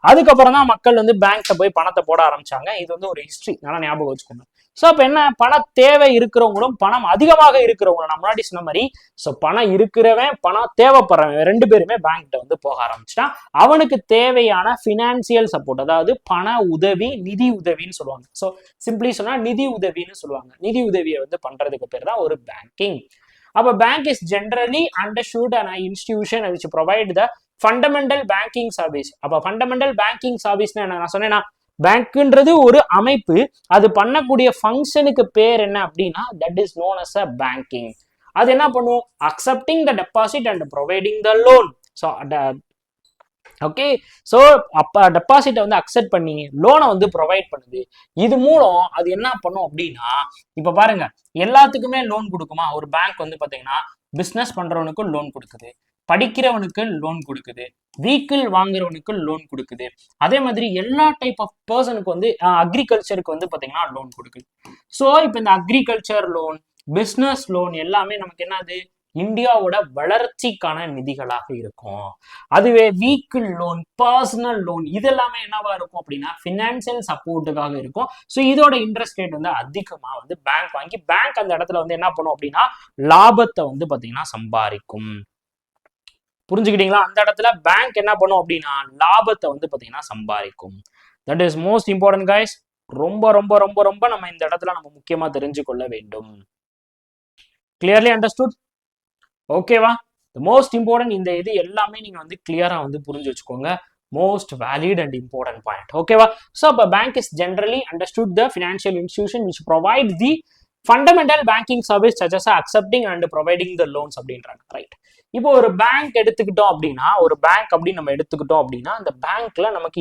Speaker 1: அதுக்கப்புறம் தான் மக்கள் வந்து பேங்க்ல போய் பணத்தை போட ஆரம்பிச்சாங்க. இது வந்து ஒரு ஹிஸ்டரி, நல்லா ஞாபகம் வச்சுக்கோங்க. ஸோ அப்போ என்ன, பண தேவை இருக்கிறவங்களும் பணம் அதிகமாக இருக்கிறவங்களும், நம்ம முன்னாடி சொன்ன மாதிரி ஸோ பணம் இருக்கிறவன் பணம் தேவைப்படுறவன் 2 பேருமே பேங்க்கிட்ட வந்து போக ஆரம்பிச்சிட்டான். அவனுக்கு தேவையான ஃபினான்சியல் சப்போர்ட், அதாவது பண உதவி, நிதி உதவின்னு சொல்லுவாங்க. ஸோ சிம்பிளி சொன்னா நிதி உதவின்னு சொல்லுவாங்க. நிதி உதவியை வந்து பண்றதுக்கு பேர் தான் ஒரு பேங்கிங். அப்போ bank is generally understood an institution which provide the fundamental banking service. அப்போ ஃபண்டமெண்டல் பேங்கிங் சர்வீஸ்னா என்ன, நான் சொன்னேன்னா பேங்க்ன்றது ஒரு அமைப்பு, அது பண்ணக்கூடிய ஃபங்க்ஷனுக்கு பேர் என்ன அப்படின்னா that is known as a banking. அது என்ன பண்ணும், accepting the deposit and providing the loan. So okay. So அப்போ டெபாசிட்டை வந்து அக்செப்ட் பண்ணி லோனை வந்து ப்ரொவைட் பண்ணுது. இது மூலம் அது என்ன பண்ணும் அப்படின்னா, இப்போ பாருங்க, எல்லாத்துக்குமே லோன் கொடுக்குமா ஒரு பேங்க் வந்து பார்த்தீங்கன்னா, பிஸ்னஸ் பண்றவனுக்கு லோன் கொடுக்குது, படிக்கிறவனுக்கு லோன் கொடுக்குது, வீக்கிள் வாங்குறவனுக்கு லோன் கொடுக்குது. அதே மாதிரி எல்லா டைப் ஆஃப் பர்சனுக்கு வந்து அக்ரிகல்ச்சருக்கு வந்து பார்த்தீங்கன்னா லோன் கொடுக்குது. ஸோ இப்போ இந்த அக்ரிகல்ச்சர் லோன், பிஸ்னஸ் லோன் எல்லாமே நமக்கு என்னது, இந்தியாவோட வளர்ச்சிக்கான நிதிகளாக இருக்கும். அதுவே வீக்கிள் லோன், பர்சனல் லோன் இதெல்லாமே என்னவா இருக்கும் அப்படின்னா ஃபினான்சியல் சப்போர்ட்டுக்காக இருக்கும். ஸோ இதோட இன்ட்ரெஸ்ட் ரேட் வந்து அதிகமாக வந்து பேங்க் வாங்கி பேங்க் அந்த இடத்துல வந்து என்ன பண்ணும் அப்படின்னா லாபத்தை வந்து பார்த்தீங்கன்னா சம்பாதிக்கும். புரிஞ்சுக்கிட்டீங்களா? அந்த இடத்துல பேங்க் என்ன பண்ணும் அப்படின்னா லாபத்தை வந்து பார்த்தீங்கன்னா சம்பாதிக்கும். That is most important guys. ரொம்ப ரொம்ப ரொம்ப ரொம்ப நம்ம இந்த இடத்துல நம்ம முக்கியமா தெரிஞ்சு கொள்ள வேண்டும். Clearly understood? ஓகேவா? மோஸ்ட் இம்பார்ட்டன்ட் இந்த இது எல்லாமே நீங்க வந்து கிளியரா வந்து புரிஞ்சு வச்சுக்கோங்க. Most valid and important point. ஓகேவா? ஸோ அப்போ bank is generally understood the financial institution which provide the fundamental banking service such as accepting and providing the loans அப்படின்றாங்க. ரைட். இப்போ ஒரு பேங்க் எடுத்துக்கிட்டோம் அப்படின்னா, ஒரு பேங்க் அப்படின்னு நம்ம எடுத்துக்கிட்டோம் அப்படின்னா, அந்த பேங்க்ல நமக்கு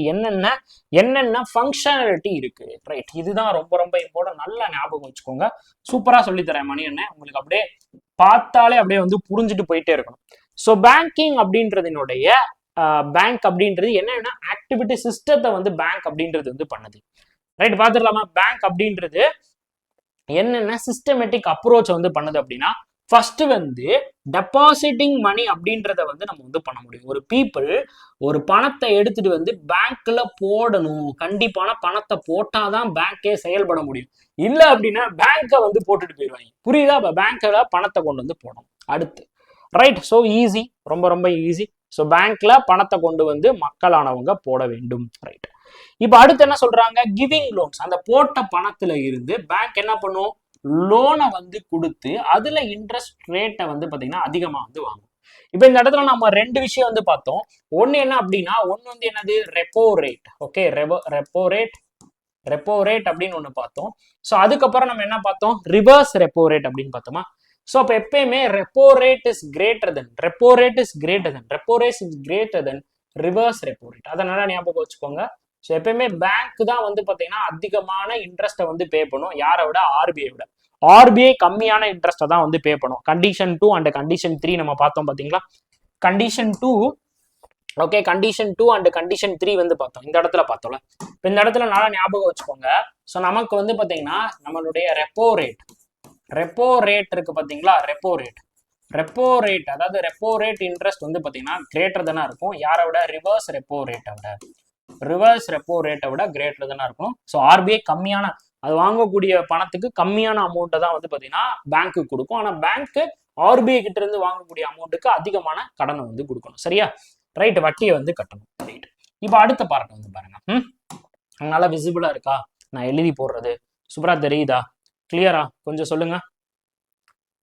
Speaker 1: என்னென்ன ஃபங்க்ஷனாலிட்டி இருக்கு. ரைட். இதுதான் ரொம்ப ரொம்ப இம்பார்ட்டன்ட். நல்லா ஞாபகம் வச்சுக்கோங்க. சூப்பரா சொல்லித்தரேன் மணி அண்ணன். உங்களுக்கு அப்படியே பார்த்தாலே அப்படியே வந்து புரிஞ்சுட்டு போயிட்டே இருக்கணும். ஸோ பேங்கிங் அப்படின்றதுனுடைய பேங்க் அப்படின்றது என்னன்னா ஆக்டிவிட்டி சிஸ்டத்தை வந்து பேங்க் அப்படின்றது வந்து பண்ணுது. ரைட். பார்த்துடலாமா? பேங்க் அப்படின்றது என்னென்ன சிஸ்டமேட்டிக் அப்ரோச் வந்து பண்ணுது அப்படின்னா, ஃபர்ஸ்ட் வந்து டெபாசிட்டிங் மணி அப்படின்றத வந்து நம்ம வந்து பண்ண முடியும். ஒரு பீப்புள் ஒரு பணத்தை எடுத்துட்டு வந்து பேங்க்ல போடணும். கண்டிப்பான பணத்தை போட்டாதான் பேங்கே செயல்பட முடியும். இல்லை அப்படின்னா பேங்கை வந்து போட்டுட்டு போயிடுவாங்க. புரியுதா? அப்ப பேங்க்ல பணத்தை கொண்டு வந்து போடணும். அடுத்து ரைட். ஸோ ஈஸி, ரொம்ப ரொம்ப ஈஸி. ஸோ பேங்க்ல பணத்தை கொண்டு வந்து மக்களானவங்க போட வேண்டும். ரைட். இப்போ அடுத்து என்ன சொல்றாங்க? Giving loans. அந்த போட்ட பணத்துல இருந்து பேங்க் என்ன பண்ணும்? லோனை வந்து கொடுத்து அதுல இன்ட்ரெஸ்ட் ரேட்டை வந்து பாத்தீங்கன்னா அதிகமா வந்து வாங்கும். இப்போ இந்த இடத்துல நம்ம ரெண்டு விஷயம் வந்து பார்த்தோம். ஒன்னு என்ன அப்படின்னா, ஒன்னு வந்து என்னது, repo rate. Okay, repo rate அப்படின்னு ஒண்ணு பார்த்தோம். ஸோ அதுக்கப்புறம் நம்ம என்ன பார்த்தோம்? ரிவர்ஸ் ரெப்போ ரேட் அப்படின்னு பார்த்தோமா? ஸோ அப்போ எப்பயுமே repo rate is greater then reverse repo rate. அதனால ஞாபகம் வச்சுக்கோங்க. ஸோ எப்பயுமே பேங்க் தான் வந்து பார்த்தீங்கன்னா அதிகமான இன்ட்ரெஸ்ட்டை வந்து பே பண்ணும். யாரை விட? ஆர்பிஐ விட. ஆர்பிஐ கம்மியான இன்ட்ரெஸ்ட்டை தான் வந்து பே பண்ணும். கண்டிஷன் 2 அண்ட் கண்டிஷன் 3 நம்ம பார்த்தோம் பார்த்தீங்களா? Condition 2 okay, condition 2 and condition 3 வந்து பார்த்தோம். இந்த இடத்துல பார்த்தோம்ல. இப்போ இந்த இடத்துல நல்லா ஞாபகம் வச்சுக்கோங்க. ஸோ நமக்கு வந்து பார்த்தீங்கன்னா நம்மளுடைய ரெப்போ ரேட் இருக்கு பார்த்தீங்களா? ரெப்போ ரேட் அதாவது ரெப்போ ரேட் இன்ட்ரெஸ்ட் வந்து பார்த்தீங்கன்னா கிரேட்டர் தானே இருக்கும். யாரை விட? ரிவர்ஸ் ரெப்போ ரேட்டை விட கிரேட்டர் தானே இருக்கும். ஸோ ஆர்பிஐ கம்மியான, அது வாங்கக்கூடிய பணத்துக்கு கம்மியான அமௌண்ட்டை தான் வந்து பார்த்தீங்கன்னா பேங்க்கு கொடுக்கும். ஆனால் பேங்க்கு ஆர்பிஐ கிட்ட இருந்து வாங்கக்கூடிய அமௌண்ட்டுக்கு அதிகமான கடனை வந்து கொடுக்கணும். சரியா? ரைட். வட்டியை வந்து கட்டணும். ரைட். இப்போ அடுத்த பார்ட் வந்து பாருங்க. நல்லா விசிபிளா இருக்கா? நான் எழுதி போடுறது சூப்பரா தெரியுதா? கிளியரா? கொஞ்சம் சொல்லுங்க.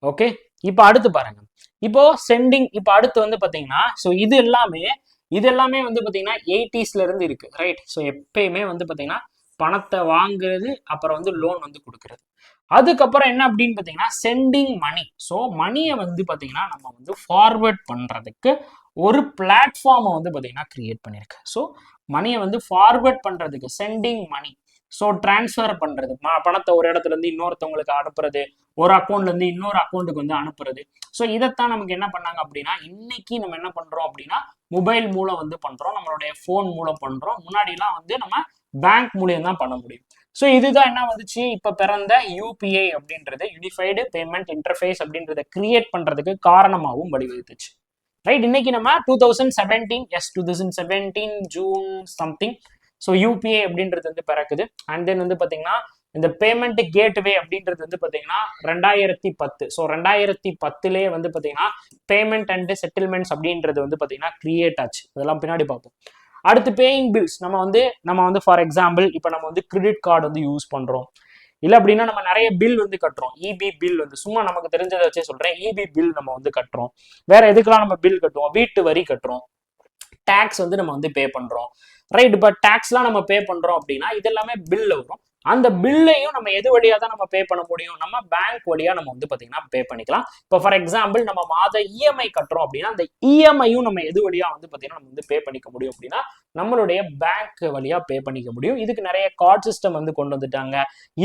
Speaker 1: ஓகே. இப்போ அடுத்து பாருங்க. இப்போ சென்டிங். இப்போ அடுத்து வந்து பாத்தீங்கன்னா, ஸோ இது எல்லாமே வந்து பாத்தீங்கன்னா 80s இருந்து இருக்கு. ரைட். ஸோ எப்பயுமே வந்து பாத்தீங்கன்னா பணத்தை வாங்குறது, அப்புறம் வந்து லோன் வந்து கொடுக்கறது. அதுக்கப்புறம் என்ன அப்படின்னு பாத்தீங்கன்னா சென்டிங் மணி. ஸோ மணியை வந்து பாத்தீங்கன்னா நம்ம வந்து ஃபார்வர்ட் பண்றதுக்கு ஒரு பிளாட்ஃபார்மை வந்து பாத்தீங்கன்னா கிரியேட் பண்ணிருக்கு. ஸோ மணியை வந்து ஃபார்வர்ட் பண்றதுக்கு சென்டிங் மணி. ஸோ டிரான்ஸ்ஃபர் பண்றது, பணத்தை ஒரு இடத்துல இருந்து இன்னொருத்தவங்களுக்கு அனுப்புறது, ஒரு அக்கௌண்ட்ல இருந்து இன்னொரு அக்கௌண்ட்டுக்கு வந்து அனுப்புறது. ஸோ இதைத்தான் நமக்கு என்ன பண்ணாங்க அப்படின்னா, இன்னைக்கு நம்ம என்ன பண்றோம் அப்படின்னா மொபைல் மூலம் வந்து பண்றோம், நம்மளுடைய போன் மூலம் பண்றோம். முன்னாடிலாம் வந்து நம்ம பேங்க் மூலியம் தான் பண்ண முடியும். ஸோ இதுதான் என்ன வந்துச்சு, இப்ப பிறந்த யூபிஐ அப்படின்றது, யூனிஃபைடு பேமெண்ட் இன்டர்ஃபேஸ் அப்படின்றத கிரியேட் பண்றதுக்கு காரணமாகவும் வழிவகுத்துச்சு. ரைட். இன்னைக்கு நம்ம 2017 ஜூன் சம்திங். ஸோ யூபிஐ அப்படின்றது வந்து பிறக்குது. அண்ட் தென் வந்து பாத்தீங்கன்னா இந்த பேமெண்ட் கேட்வே அப்படின்றது வந்து பாத்தீங்கன்னா 2010. ஸோ 2010 வந்து பாத்தீங்கன்னா பேமெண்ட் அண்ட் செட்டில்மெண்ட்ஸ் அப்படின்றது வந்து பாத்தீங்கன்னா கிரியேட் ஆச்சு. இதெல்லாம் பின்னாடி பார்ப்போம். அடுத்து பேயிங் பில்ஸ். நம்ம வந்து ஃபார் எக்ஸாம்பிள் இப்போ நம்ம வந்து கிரெடிட் கார்டு வந்து யூஸ் பண்றோம். இல்லை அப்படின்னா நம்ம நிறைய பில் வந்து கட்டுறோம். இபி பில் வந்து சும்மா நமக்கு தெரிஞ்சதை வச்சே சொல்றேன். இபி பில் நம்ம வந்து கட்டுறோம். வேற எதுக்கெல்லாம் நம்ம பில் கட்டுவோம்? வீட்டு வரி கட்டுறோம். டேக்ஸ் வந்து நம்ம வந்து பே பண்றோம். ரைட். இப்போ டேக்ஸ்லாம் நம்ம பே பண்றோம் அப்படின்னா இது எல்லாமே பில்ல வரும். அந்த பில்லையும் நம்ம எது வழியா தான் நம்ம பே பண்ண முடியும்? நம்ம பேங்க் வழியா நம்ம வந்து பாத்தீங்கன்னா பே பண்ணிக்கலாம். இப்போ ஃபார் எக்ஸாம்பிள் நம்ம மாத இஎம்ஐ கட்டுறோம் அப்படின்னா அந்த இஎம்ஐயும் நம்ம எது வழியா வந்து பாத்தீங்கன்னா நம்ம வந்து பே பண்ணிக்க முடியும் அப்படின்னா நம்மளுடைய பேங்க் வழியா பே பண்ணிக்க முடியும். இதுக்கு நிறைய கார்டு சிஸ்டம் வந்து கொண்டு வந்துட்டாங்க.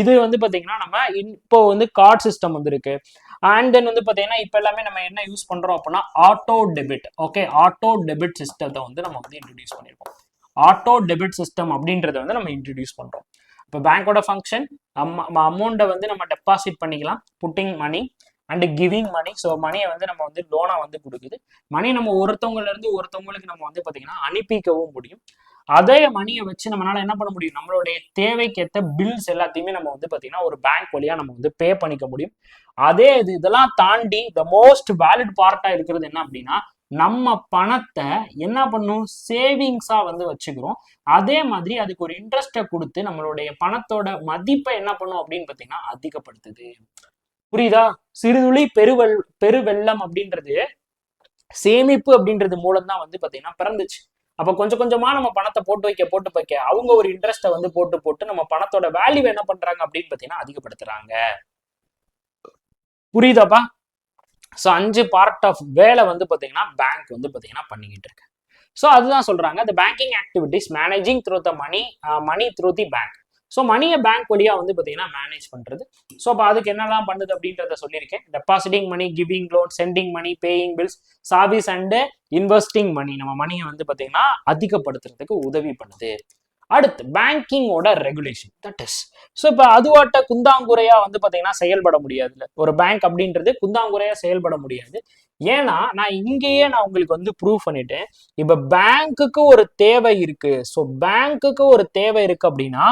Speaker 1: இது வந்து பாத்தீங்கன்னா நம்ம இப்போ வந்து கார்டு சிஸ்டம் வந்து இருக்கு. அண்ட் தென் வந்து பாத்தீங்கன்னா இப்போ எல்லாமே நம்ம என்ன யூஸ் பண்றோம் அப்படின்னா auto debit. Okay, auto debit சிஸ்டத்தை வந்து நம்ம வந்து இன்ட்ரடியூஸ் பண்ணிருக்கோம். ஆட்டோ டெபிட் சிஸ்டம் அப்படின்றத வந்து நம்ம இன்ட்ரடியூஸ் பண்றோம். இப்போ பேங்கோட ஃபங்க்ஷன் அமௌண்ட்டை வந்து நம்ம டெபாசிட் பண்ணிக்கலாம், putting money and giving money. So மணியை வந்து நம்ம வந்து லோனா வந்து கொடுக்குது. மணி நம்ம ஒருத்தவங்கல இருந்து ஒருத்தவங்களுக்கு நம்ம வந்து பார்த்தீங்கன்னா அனுப்பிக்கவும் முடியும். அதே மணியை வச்சு நம்மளால என்ன பண்ண முடியும்? நம்மளுடைய தேவைக்கேற்ற பில்ஸ் எல்லாத்தையுமே நம்ம வந்து பார்த்தீங்கன்னா ஒரு பேங்க் வழியா நம்ம வந்து பே பண்ணிக்க முடியும். அதே இதெல்லாம் தாண்டி த மோஸ்ட் வேலிட் பார்ட்டா இருக்கிறது என்ன அப்படின்னா நம்ம பணத்தை என்ன பண்ணும்? சேவிங்ஸா வந்து வச்சுக்கிறோம். அதே மாதிரி அதுக்கு ஒரு இன்ட்ரெஸ்ட்டை கொடுத்து நம்மளுடைய பணத்தோட மதிப்பை என்ன பண்ணும் அப்படின்னு பார்த்தீங்கன்னா அதிகப்படுத்துது. புரியுதா? சிறுதுளி பெருவெள்ளம் அப்படின்றது சேமிப்பு அப்படின்றது மூலம் தான் வந்து பார்த்தீங்கன்னா பிறந்துச்சு. அப்ப கொஞ்சம் கொஞ்சமா நம்ம பணத்தை போட்டு வைக்க அவங்க ஒரு இன்ட்ரெஸ்ட்டை வந்து போட்டு நம்ம பணத்தோட வேல்யூ என்ன பண்றாங்க அப்படின்னு பார்த்தீங்கன்னா அதிகப்படுத்துறாங்க. புரியுதாப்பா? ஸோ 5 பார்ட் ஆஃப் வேலை வந்து பார்த்தீங்கன்னா பேங்க் வந்து பார்த்தீங்கன்னா பண்ணிக்கிட்டு இருக்கு. ஸோ அதுதான் சொல்றாங்க, the banking activities managing through the money through the bank. So மணியை பேங்க் வழியா வந்து பார்த்தீங்கன்னா மேனேஜ் பண்றது. ஸோ அப்போ அதுக்கு என்னெல்லாம் பண்ணுது அப்படின்றத சொல்லியிருக்கேன். Depositing money, giving loan, sending money, paying bills, service and investing money. நம்ம மணியை வந்து பார்த்தீங்கன்னா அதிகப்படுத்துறதுக்கு உதவி பண்ணுது. அடுத்து பேங்கிங்கோட ரெகுலேஷன். தட் இஸ் ஸோ இப்போ அதுவாட்ட குந்தாங்குறையா வந்து பார்த்தீங்கன்னா செயல்பட முடியாதுல்ல. ஒரு பேங்க் அப்படின்றது குந்தாங்குறையா செயல்பட முடியாது. ஏன்னா நான் இங்கேயே உங்களுக்கு வந்து ப்ரூவ் பண்ணிட்டேன். இப்போ பேங்க்குக்கு ஒரு தேவை இருக்கு. ஸோ பேங்க்குக்கு ஒரு தேவை இருக்கு அப்படின்னா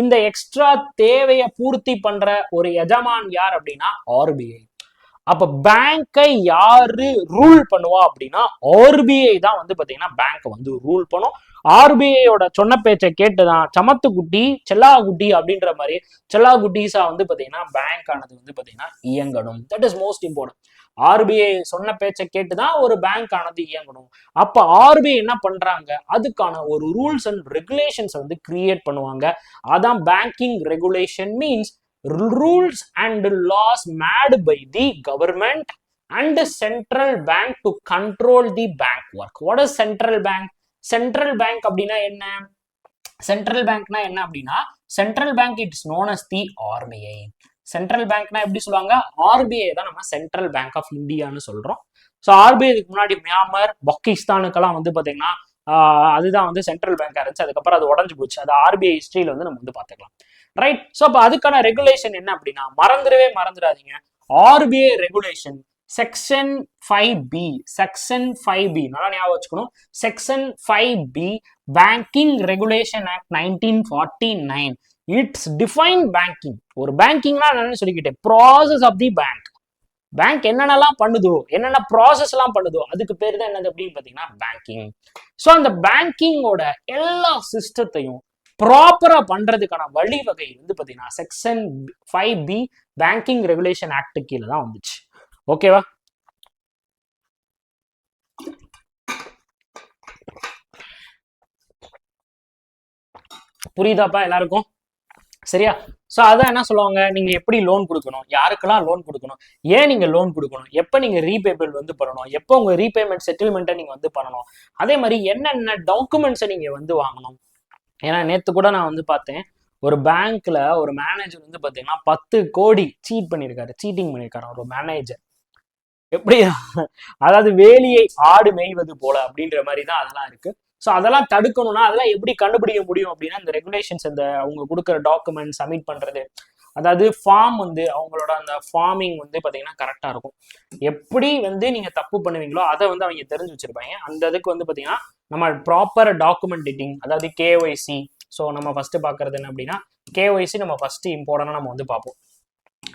Speaker 1: இந்த எக்ஸ்ட்ரா தேவையை பூர்த்தி பண்ற ஒரு எஜமான் யார் அப்படின்னா ஆர்பிஐ. அப்ப பேங்கை யாரு ரூல் பண்ணுவா அப்படின்னா ஆர்பிஐ தான் வந்து பாத்தீங்கன்னா பேங்க் வந்து ரூல் பண்ணும். ஆர்பிஐயோட சொன்ன பேச்சை கேட்டுதான் சமத்து குட்டி செல்லா குட்டி அப்படின்ற மாதிரி செல்லா குட்டீஸா வந்து பாத்தீங்கன்னா பேங்க் ஆனது வந்து பாத்தீங்கன்னா இயங்கணும். That is most important. RBI சொன்ன பேச்சை கேட்டுதான் ஒரு பேங்க் ஆனது இயங்கணும். அப்ப ஆர்பிஐ என்ன பண்றாங்க? அதுக்கான ஒரு ரூல்ஸ் அண்ட் ரெகுலேஷன்ஸ் வந்து கிரியேட் பண்ணுவாங்க. அதான் banking regulation means rules and laws made by the government and the central bank to control the bank work. What is central bank? Central bank அப்படின்னா என்ன? சென்ட்ரல் பேங்க்னா என்ன அப்படின்னா central bank it's known as the RBI. Central பேங்க்னா எப்படி சொல்லுவாங்க? ஆர்பிஐ தான் நம்ம சென்ட்ரல் பேங்க் ஆஃப் இந்தியான்னு சொல்றோம். ஸோ ஆர்பிஐ இதுக்கு முன்னாடி மியான்மர், பாகிஸ்தானுக்கெல்லாம் வந்து பாத்தீங்கன்னா அதுதான் வந்து சென்ட்ரல் பேங்கா இருந்துச்சு. அதுக்கப்புறம் அது உடஞ்சு போச்சு. அது ஆர்பிஐ ஹிஸ்டரியில வந்து நம்ம வந்து பாத்துக்கலாம். ரைட். ஸோ அப்போ அதுக்கான ரெகுலேஷன் என்ன அப்படின்னா மறந்துடாதீங்க. RBI regulation section 5B. Section 5B நல்லா ஞாபகம் வச்சுக்கணும். Section 5B banking regulation act 1949. It's define banking. ஒரு பேங்கிங்னா என்னன்னு சொல்லிக்கிட்டேன், process of the bank. Bank என்னென்னலாம் பண்ணுதோ, என்னென்ன ப்ராசஸ் எல்லாம் பண்ணுதோ அதுக்கு பேர் தான் என்னது அப்படின்னு பாத்தீங்கன்னா பேங்கிங். ஸோ அந்த பேங்கிங்கோட எல்லா சிஸ்டத்தையும் ப்ராப்பரா பண்றதுக்கான வழிவகை வந்து பாத்தீங்கன்னா section 5B banking regulation act கீழே தான் வந்துச்சு. ஓகேவா? புரியுதாப்பா எல்லாருக்கும்? சரியா? ஸோ அதான் என்ன சொல்லுவாங்க, நீங்க எப்படி லோன் கொடுக்கணும், யாருக்கெல்லாம் லோன் கொடுக்கணும், ஏன் நீங்க லோன் கொடுக்கணும், எப்போ நீங்க ரீபேமெண்ட் வந்து பண்ணணும், எப்போ உங்க ரீபேமெண்ட் செட்டில்மெண்ட்டை நீங்க வந்து பண்ணணும், அதே மாதிரி என்னென்ன டாக்குமெண்ட்ஸை நீங்க வந்து வாங்கணும். ஏன்னா நேற்று கூட நான் வந்து பார்த்தேன், ஒரு பேங்க்ல ஒரு மேனேஜர் வந்து பார்த்தீங்கன்னா 10 கோடி சீட்டிங் பண்ணியிருக்காரு ஒரு மேனேஜர். எப்படி? அதாவது வேலியை ஆடு மேய்வது போல அப்படின்ற மாதிரி தான் அதெல்லாம் இருக்கு. ஸோ அதெல்லாம் தடுக்கணும்னா அதெல்லாம் எப்படி கண்டுபிடிக்க முடியும் அப்படின்னா இந்த ரெகுலேஷன்ஸ், இந்த அவங்க கொடுக்குற டாக்குமெண்ட் சப்மிட் பண்றது, அதாவது ஃபார்ம் வந்து அவங்களோட அந்த ஃபார்மிங் வந்து பார்த்தீங்கன்னா கரெக்டாக இருக்கும். எப்படி வந்து நீங்க தப்பு பண்ணுவீங்களோ அதை வந்து அவங்க தெரிஞ்சு வச்சிருப்பாங்க. அந்த இதுக்கு வந்து பார்த்தீங்கன்னா நம்ம ப்ராப்பர் டாக்குமெண்டேட்டிங், அதாவது கேஒய்சி. ஸோ நம்ம ஃபர்ஸ்ட் பார்க்கறது என்ன அப்படின்னா கேஒய்சி நம்ம ஃபர்ஸ்ட் இம்பார்ட்டன்டா நம்ம வந்து பார்ப்போம்.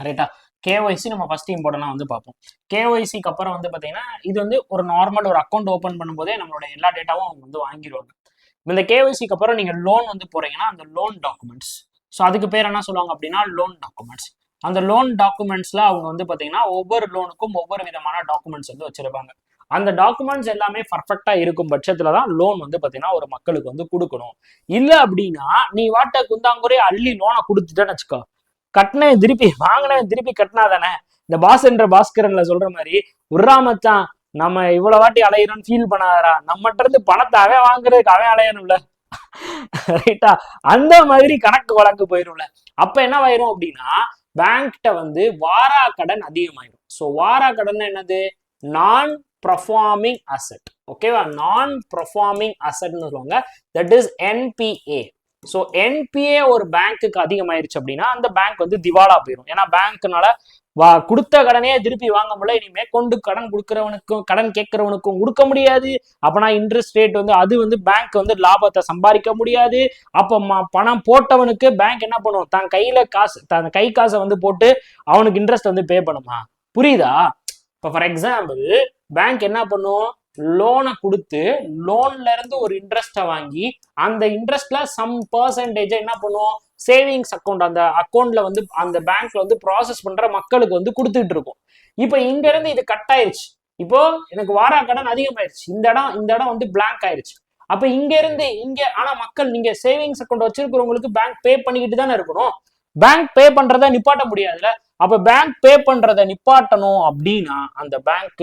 Speaker 1: ரைட்டா? கேஒய்சி நம்ம ஃபர்ஸ்ட் இம்பார்ட்டன்டா வந்து பார்ப்போம். கேஒய்சிக்கு அப்புறம் வந்து பார்த்தீங்கன்னா இது வந்து ஒரு நார்மல் ஒரு அக்கௌண்ட் ஓப்பன் பண்ணும்போதே நம்மளோட எல்லா டேட்டாவும் அவங்க வந்து வாங்கிடுவாங்க. இந்த கேஒய்சிக்கு அப்புறம் நீங்க லோன் வந்து போறீங்கன்னா அந்த லோன் டாக்குமெண்ட்ஸ், ஸோ அதுக்கு பேர் என்ன சொல்லுவாங்க அப்படின்னா லோன் டாக்குமெண்ட்ஸ். அந்த லோன் டாக்குமெண்ட்ஸ்ல அவங்க வந்து பார்த்தீங்கன்னா ஒவ்வொரு லோனுக்கும் ஒவ்வொரு விதமான டாக்குமெண்ட்ஸ் வந்து வச்சிருப்பாங்க. அந்த டாக்குமெண்ட்ஸ் எல்லாமே பர்ஃபெக்டா இருக்கும் பட்சத்துல தான் லோன் வந்து பாத்தீங்கன்னா ஒரு மக்களுக்கு வந்து கொடுக்கணும். இல்ல அப்படின்னா நீ வாட்ட குந்தாங்குறே அள்ளி லோனை கொடுத்துட்டேன்னு வச்சுக்கோ, கட்டினே திருப்பி வாங்கினே திருப்பி கட்டினா தானே. இந்த பாஸ்கரன்ல சொல்ற மாதிரி உர்ரா மச்சான் நம்ம இவ்வளவு வாட்டி அலையிறோம்னு ஃபீல் பண்ணாதரா, நம்மகிட்ட இருந்து பணத்தை அவன் வாங்குறதுக்கு அவன் அலையணும்ல, ரைட்டா? அந்த மாதிரி கணக்கு வழக்கு போயிரும்ல. அப்ப என்னவாயிரும் அப்படின்னா பேங்க்ட வந்து வாரா கடன் அதிகமாயிரும். ஸோ வாரா கடன் என்னது? நான் performing asset. ஓகேவா? நான் performing assetன்னு சொல்லுவாங்க. That is NBA. So NBA ஒரு பேங்க்குக்கு அதிகமாயிருச்சு அப்படின்னா அந்த பேங்க் வந்து திவாலா போயிடும். ஏன்னா பேங்க்னால கொடுத்த கடனே திருப்பி வாங்க முடியல, இனிமே கொண்டு கடன் கொடுக்கறவனுக்கும் கடன் கேட்கறவனுக்கும் கொடுக்க முடியாது. அப்பனா இன்ட்ரெஸ்ட் ரேட் வந்து அது வந்து பேங்க் வந்து லாபத்தை சம்பாதிக்க முடியாது. அப்ப பணம் போட்டவனுக்கு பேங்க் என்ன பண்ணும்? தன் கையில காசு, தன் கை காசை வந்து போட்டு அவனுக்கு இன்ட்ரெஸ்ட் வந்து பே பண்ணுமா? புரியுதா? இப்போ ஃபார் எக்ஸாம்பிள் பேங்க் என்ன பண்ணும்? லோனை கொடுத்து லோன்ல இருந்து ஒரு இன்ட்ரெஸ்ட்டை வாங்கி அந்த இன்ட்ரெஸ்ட்ல சம் பர்சன்டேஜ் என்ன பண்ணுவோம்? சேவிங்ஸ் அக்கௌண்ட், அந்த அக்கௌண்ட்ல வந்து அந்த பேங்க்ல வந்து ப்ராசஸ் பண்ற மக்களுக்கு வந்து கொடுத்துட்டு இருக்கும். இப்போ இங்க இருந்து இது கட் ஆயிருச்சு. இப்போ எனக்கு வாரா கடன் அதிகமாயிருச்சு, இந்த இடம் வந்து பிளாங்க் ஆயிருச்சு. அப்ப இங்க இருந்து இங்க, ஆனா மக்கள் நீங்க சேவிங்ஸ் அக்கௌண்ட் வச்சிருக்கிறவங்களுக்கு பேங்க் பே பண்ணிக்கிட்டு தானே இருக்கணும். பேங்க் பே பண்றத நிப்பாட்ட முடியாதுல்ல. அப்ப பேங்க் பே பண்றதை நிப்பாட்டணும் அப்படின்னா அந்த பேங்க்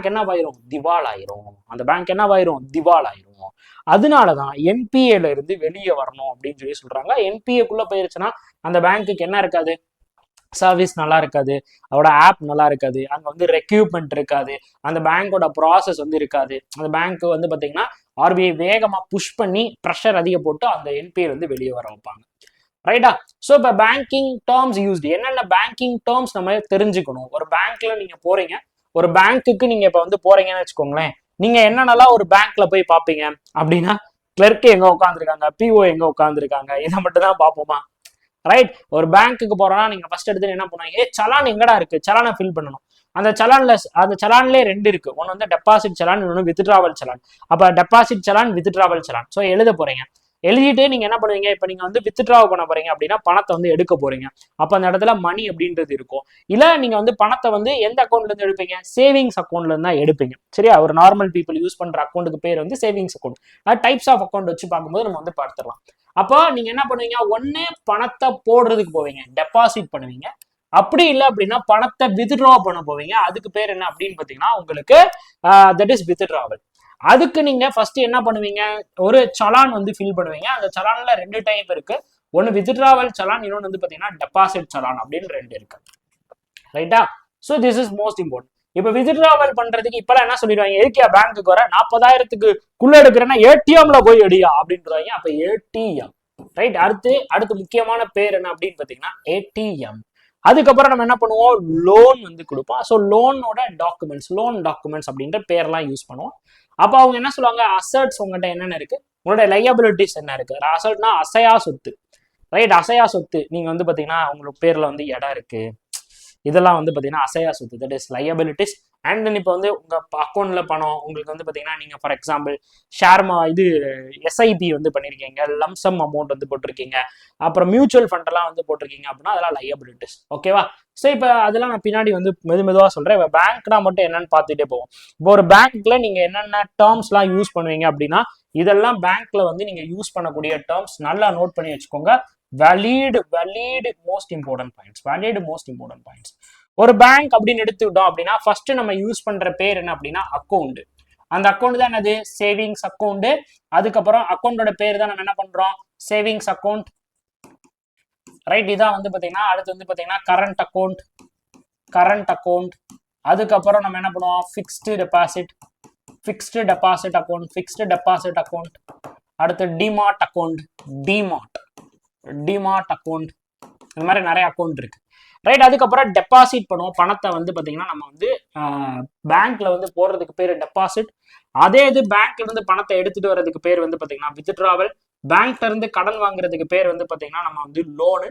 Speaker 1: என்ன ஆயிரும்? திவால் ஆயிரும். அந்த பேங்க் என்ன ஆயிரும்? திவால் ஆயிரும். அதனாலதான் என்பிஏல இருந்து வெளியே வரணும் அப்படின்னு சொல்லி சொல்றாங்க. என்பிஏக்குள்ள போயிருச்சுன்னா அந்த பேங்க்குக்கு என்ன இருக்காது? சர்வீஸ் நல்லா இருக்காது, அதோட ஆப் நல்லா இருக்காது, அங்க வந்து ரெக்யூப்மெண்ட் இருக்காது, அந்த பேங்கோட ப்ராசஸ் வந்து இருக்காது. அந்த பேங்க் வந்து பாத்தீங்கன்னா ஆர்பிஐ வேகமா புஷ் பண்ணி ப்ரெஷர் அதிக போட்டு அந்த என்பிஏ வந்து வெளியே வர வைப்பாங்க. ரைட்டா? ஸோ இப்போ பேங்கிங் டேர்ம்ஸ் யூஸ்டு, என்னென்ன பேங்கிங் டேர்ம்ஸ் நம்ம தெரிஞ்சுக்கணும். ஒரு பேங்க்ல நீங்க போறீங்க, ஒரு பேங்க்குக்கு நீங்க இப்ப வந்து போறீங்கன்னு வச்சுக்கோங்களேன், நீங்க என்னென்னலாம் ஒரு பேங்க்ல போய் பார்ப்பீங்க அப்படின்னா, கிளர்க் எங்க உட்காந்துருக்காங்க, பிஓ எங்க உட்காந்துருக்காங்க, இதை மட்டும் தான் பார்ப்போமா? ரைட்? ஒரு பேங்க்குக்கு போறோம்னா நீங்க ஃபர்ஸ்ட் எடுத்து என்ன பண்ணுவாங்க? சலான் எங்கடா இருக்கு, சலானை ஃபில் பண்ணணும். அந்த சலான்ல ரெண்டு இருக்கு. ஒன்னு வந்து டெபாசிட் சலான், இன்னொன்று வித்ட்ராவல் சலான். அப்ப deposit challan, withdrawal challan. So எழுத போறீங்க. எழுதிட்டு நீங்க என்ன பண்ணுவீங்க? இப்ப நீங்க வந்து வித்ட்ரா பண்ண போறீங்க அப்படின்னா பணத்தை வந்து எடுக்க போறீங்க. அப்ப அந்த இடத்துல மணி அப்படின்றது இருக்கும். இல்ல நீங்க வந்து பணத்தை வந்து எந்த அக்கௌண்ட்ல இருந்து எடுப்பீங்க? சேவிங்ஸ் அக்கௌண்ட்ல இருந்து தான் எடுப்பீங்க. சரியா? ஒரு நார்மல் பீப்புள் யூஸ் பண்ற அக்கௌண்ட்டுக்கு பேர் வந்து சேவிங்ஸ் அக்கௌண்ட். அது டைப்ஸ் ஆஃப் அக்கௌண்ட் வச்சு பார்க்கும்போது நம்ம வந்து பார்த்துடலாம். அப்போ நீங்க என்ன பண்ணுவீங்க? ஒன்னே பணத்தை போடுறதுக்கு போவீங்க, டெபாசிட் பண்ணுவீங்க. அப்படி இல்லை அப்படின்னா பணத்தை வித்ட்ரா பண்ண போவீங்க. அதுக்கு பேர் என்ன அப்படின்னு பாத்தீங்கன்னா உங்களுக்கு தட் இஸ் வித்ட்ராவல். அதுக்கு நீங்க ஃபர்ஸ்ட் என்ன பண்ணுவீங்க? ஒரு சலான் வந்து ஃபில் பண்ணுவீங்க. அந்த சலான்ல ரெண்டு டைப் இருக்கு. ஒன்னு வித்ட்ராவல் சலான், இன்னொன்று வந்து பாத்தீங்கன்னா டெபாசிட் சலான் அப்படின்னு ரெண்டு இருக்கு. ரைட்டா? So this is most important. இப்ப வித்ட்ராவல் பண்றதுக்கு இப்பெல்லாம் என்ன சொல்லிடுவாங்க? எதுக்கியா பேங்க்குக்கு வர 40,000க்குள்ள எடுக்கிறேன்னா ஏடிஎம்ல போய் எடுயா அப்படின்றாங்க. அப்ப ஏடிஎம். ரைட்? அடுத்து முக்கியமான பேர் என்ன அப்படின்னு பாத்தீங்கன்னா ஏடிஎம். அதுக்கப்புறம் நம்ம என்ன பண்ணுவோம்? லோன் வந்து கொடுப்போம். ஸோ லோனோட லோன் டாக்குமெண்ட்ஸ் அப்படின்ற பேர்லாம் யூஸ் பண்ணுவோம். அப்போ அவங்க என்ன சொல்லுவாங்க? அசட்ஸ் உங்கள்கிட்ட என்னென்ன இருக்கு, உங்களோட லையபிலிட்டிஸ் என்ன இருக்கு. அசட்னா அசையா சொத்து. ரைட்? அசையா சொத்து நீங்க வந்து பாத்தீங்கன்னா உங்களுக்கு பேர்ல வந்து இடம் இருக்கு, இதெல்லாம் வந்து பாத்தீங்கன்னா அசையா சொத்து, that is liabilities. And then இப்போ வந்து உங்க அக்கௌண்ட்ல பணம் உங்களுக்கு வந்து பாத்தீங்கன்னா நீங்க ஃபார் எக்ஸாம்பிள் எஸ்ஐபி வந்து பண்ணிருக்கீங்க, லம்சம் அமௌண்ட் வந்து போட்டிருக்கீங்க, அப்புறம் மியூச்சுவல் ஃபண்ட் எல்லாம் வந்து போட்டிருக்கீங்க அப்படின்னா அதெல்லாம் லையபிலிட்டிஸ். ஓகேவா? ஸோ இப்போ அதெல்லாம் நான் பின்னாடி வந்து மெதுவா சொல்றேன். இப்போ பேங்க்னா மட்டும் என்னன்னு பார்த்துட்டே போவோம். இப்போ ஒரு பேங்க்ல நீங்க என்னென்ன டேர்ம்ஸ்லாம் யூஸ் பண்ணுவீங்க அப்படின்னா இதெல்லாம் பேங்க்ல வந்து நீங்க யூஸ் பண்ணக்கூடிய டேர்ம்ஸ் நல்லா நோட் பண்ணி வச்சுக்கோங்க. valid most important points. ஒரு பேங்க் அப்படின்னு எடுத்துக்கிட்டோம் அப்படின்னா ஃபர்ஸ்ட் நம்ம யூஸ் பண்ற பேர் என்ன அப்படின்னா அக்கௌண்ட். அந்த அக்கௌண்ட் தான் என்னது? Savings account. அதுக்கப்புறம் அக்கௌண்டோட பேர் தான் நம்ம என்ன பண்றோம்? Savings account. ரைட்? இதான் வந்து பாத்தீங்கன்னா அடுத்து வந்து பாத்தீங்கன்னா கரண்ட் அக்கௌண்ட். அதுக்கப்புறம் நம்ம என்ன பண்ணுவோம்? Fixed deposit account. அடுத்து டிமார்ட் அக்கௌண்ட். இந்த மாதிரி நிறைய அக்கௌண்ட் இருக்கு. ரைட்? அதுக்கப்புறம் டெபாசிட் பண்ணுவோம். பணத்தை வந்து பாத்தீங்கன்னா நம்ம வந்து பேங்க்ல வந்து போடுறதுக்கு பேர் டெபாசிட். அதே இது பேங்க்ல இருந்து பணத்தை எடுத்துட்டு வர்றதுக்கு பேர் வந்து பாத்தீங்கன்னா வித்ட்ராவல். பேங்க்ல இருந்து கடன் வாங்குறதுக்கு பேர் வந்து பாத்தீங்கன்னா நம்ம வந்து லோனு.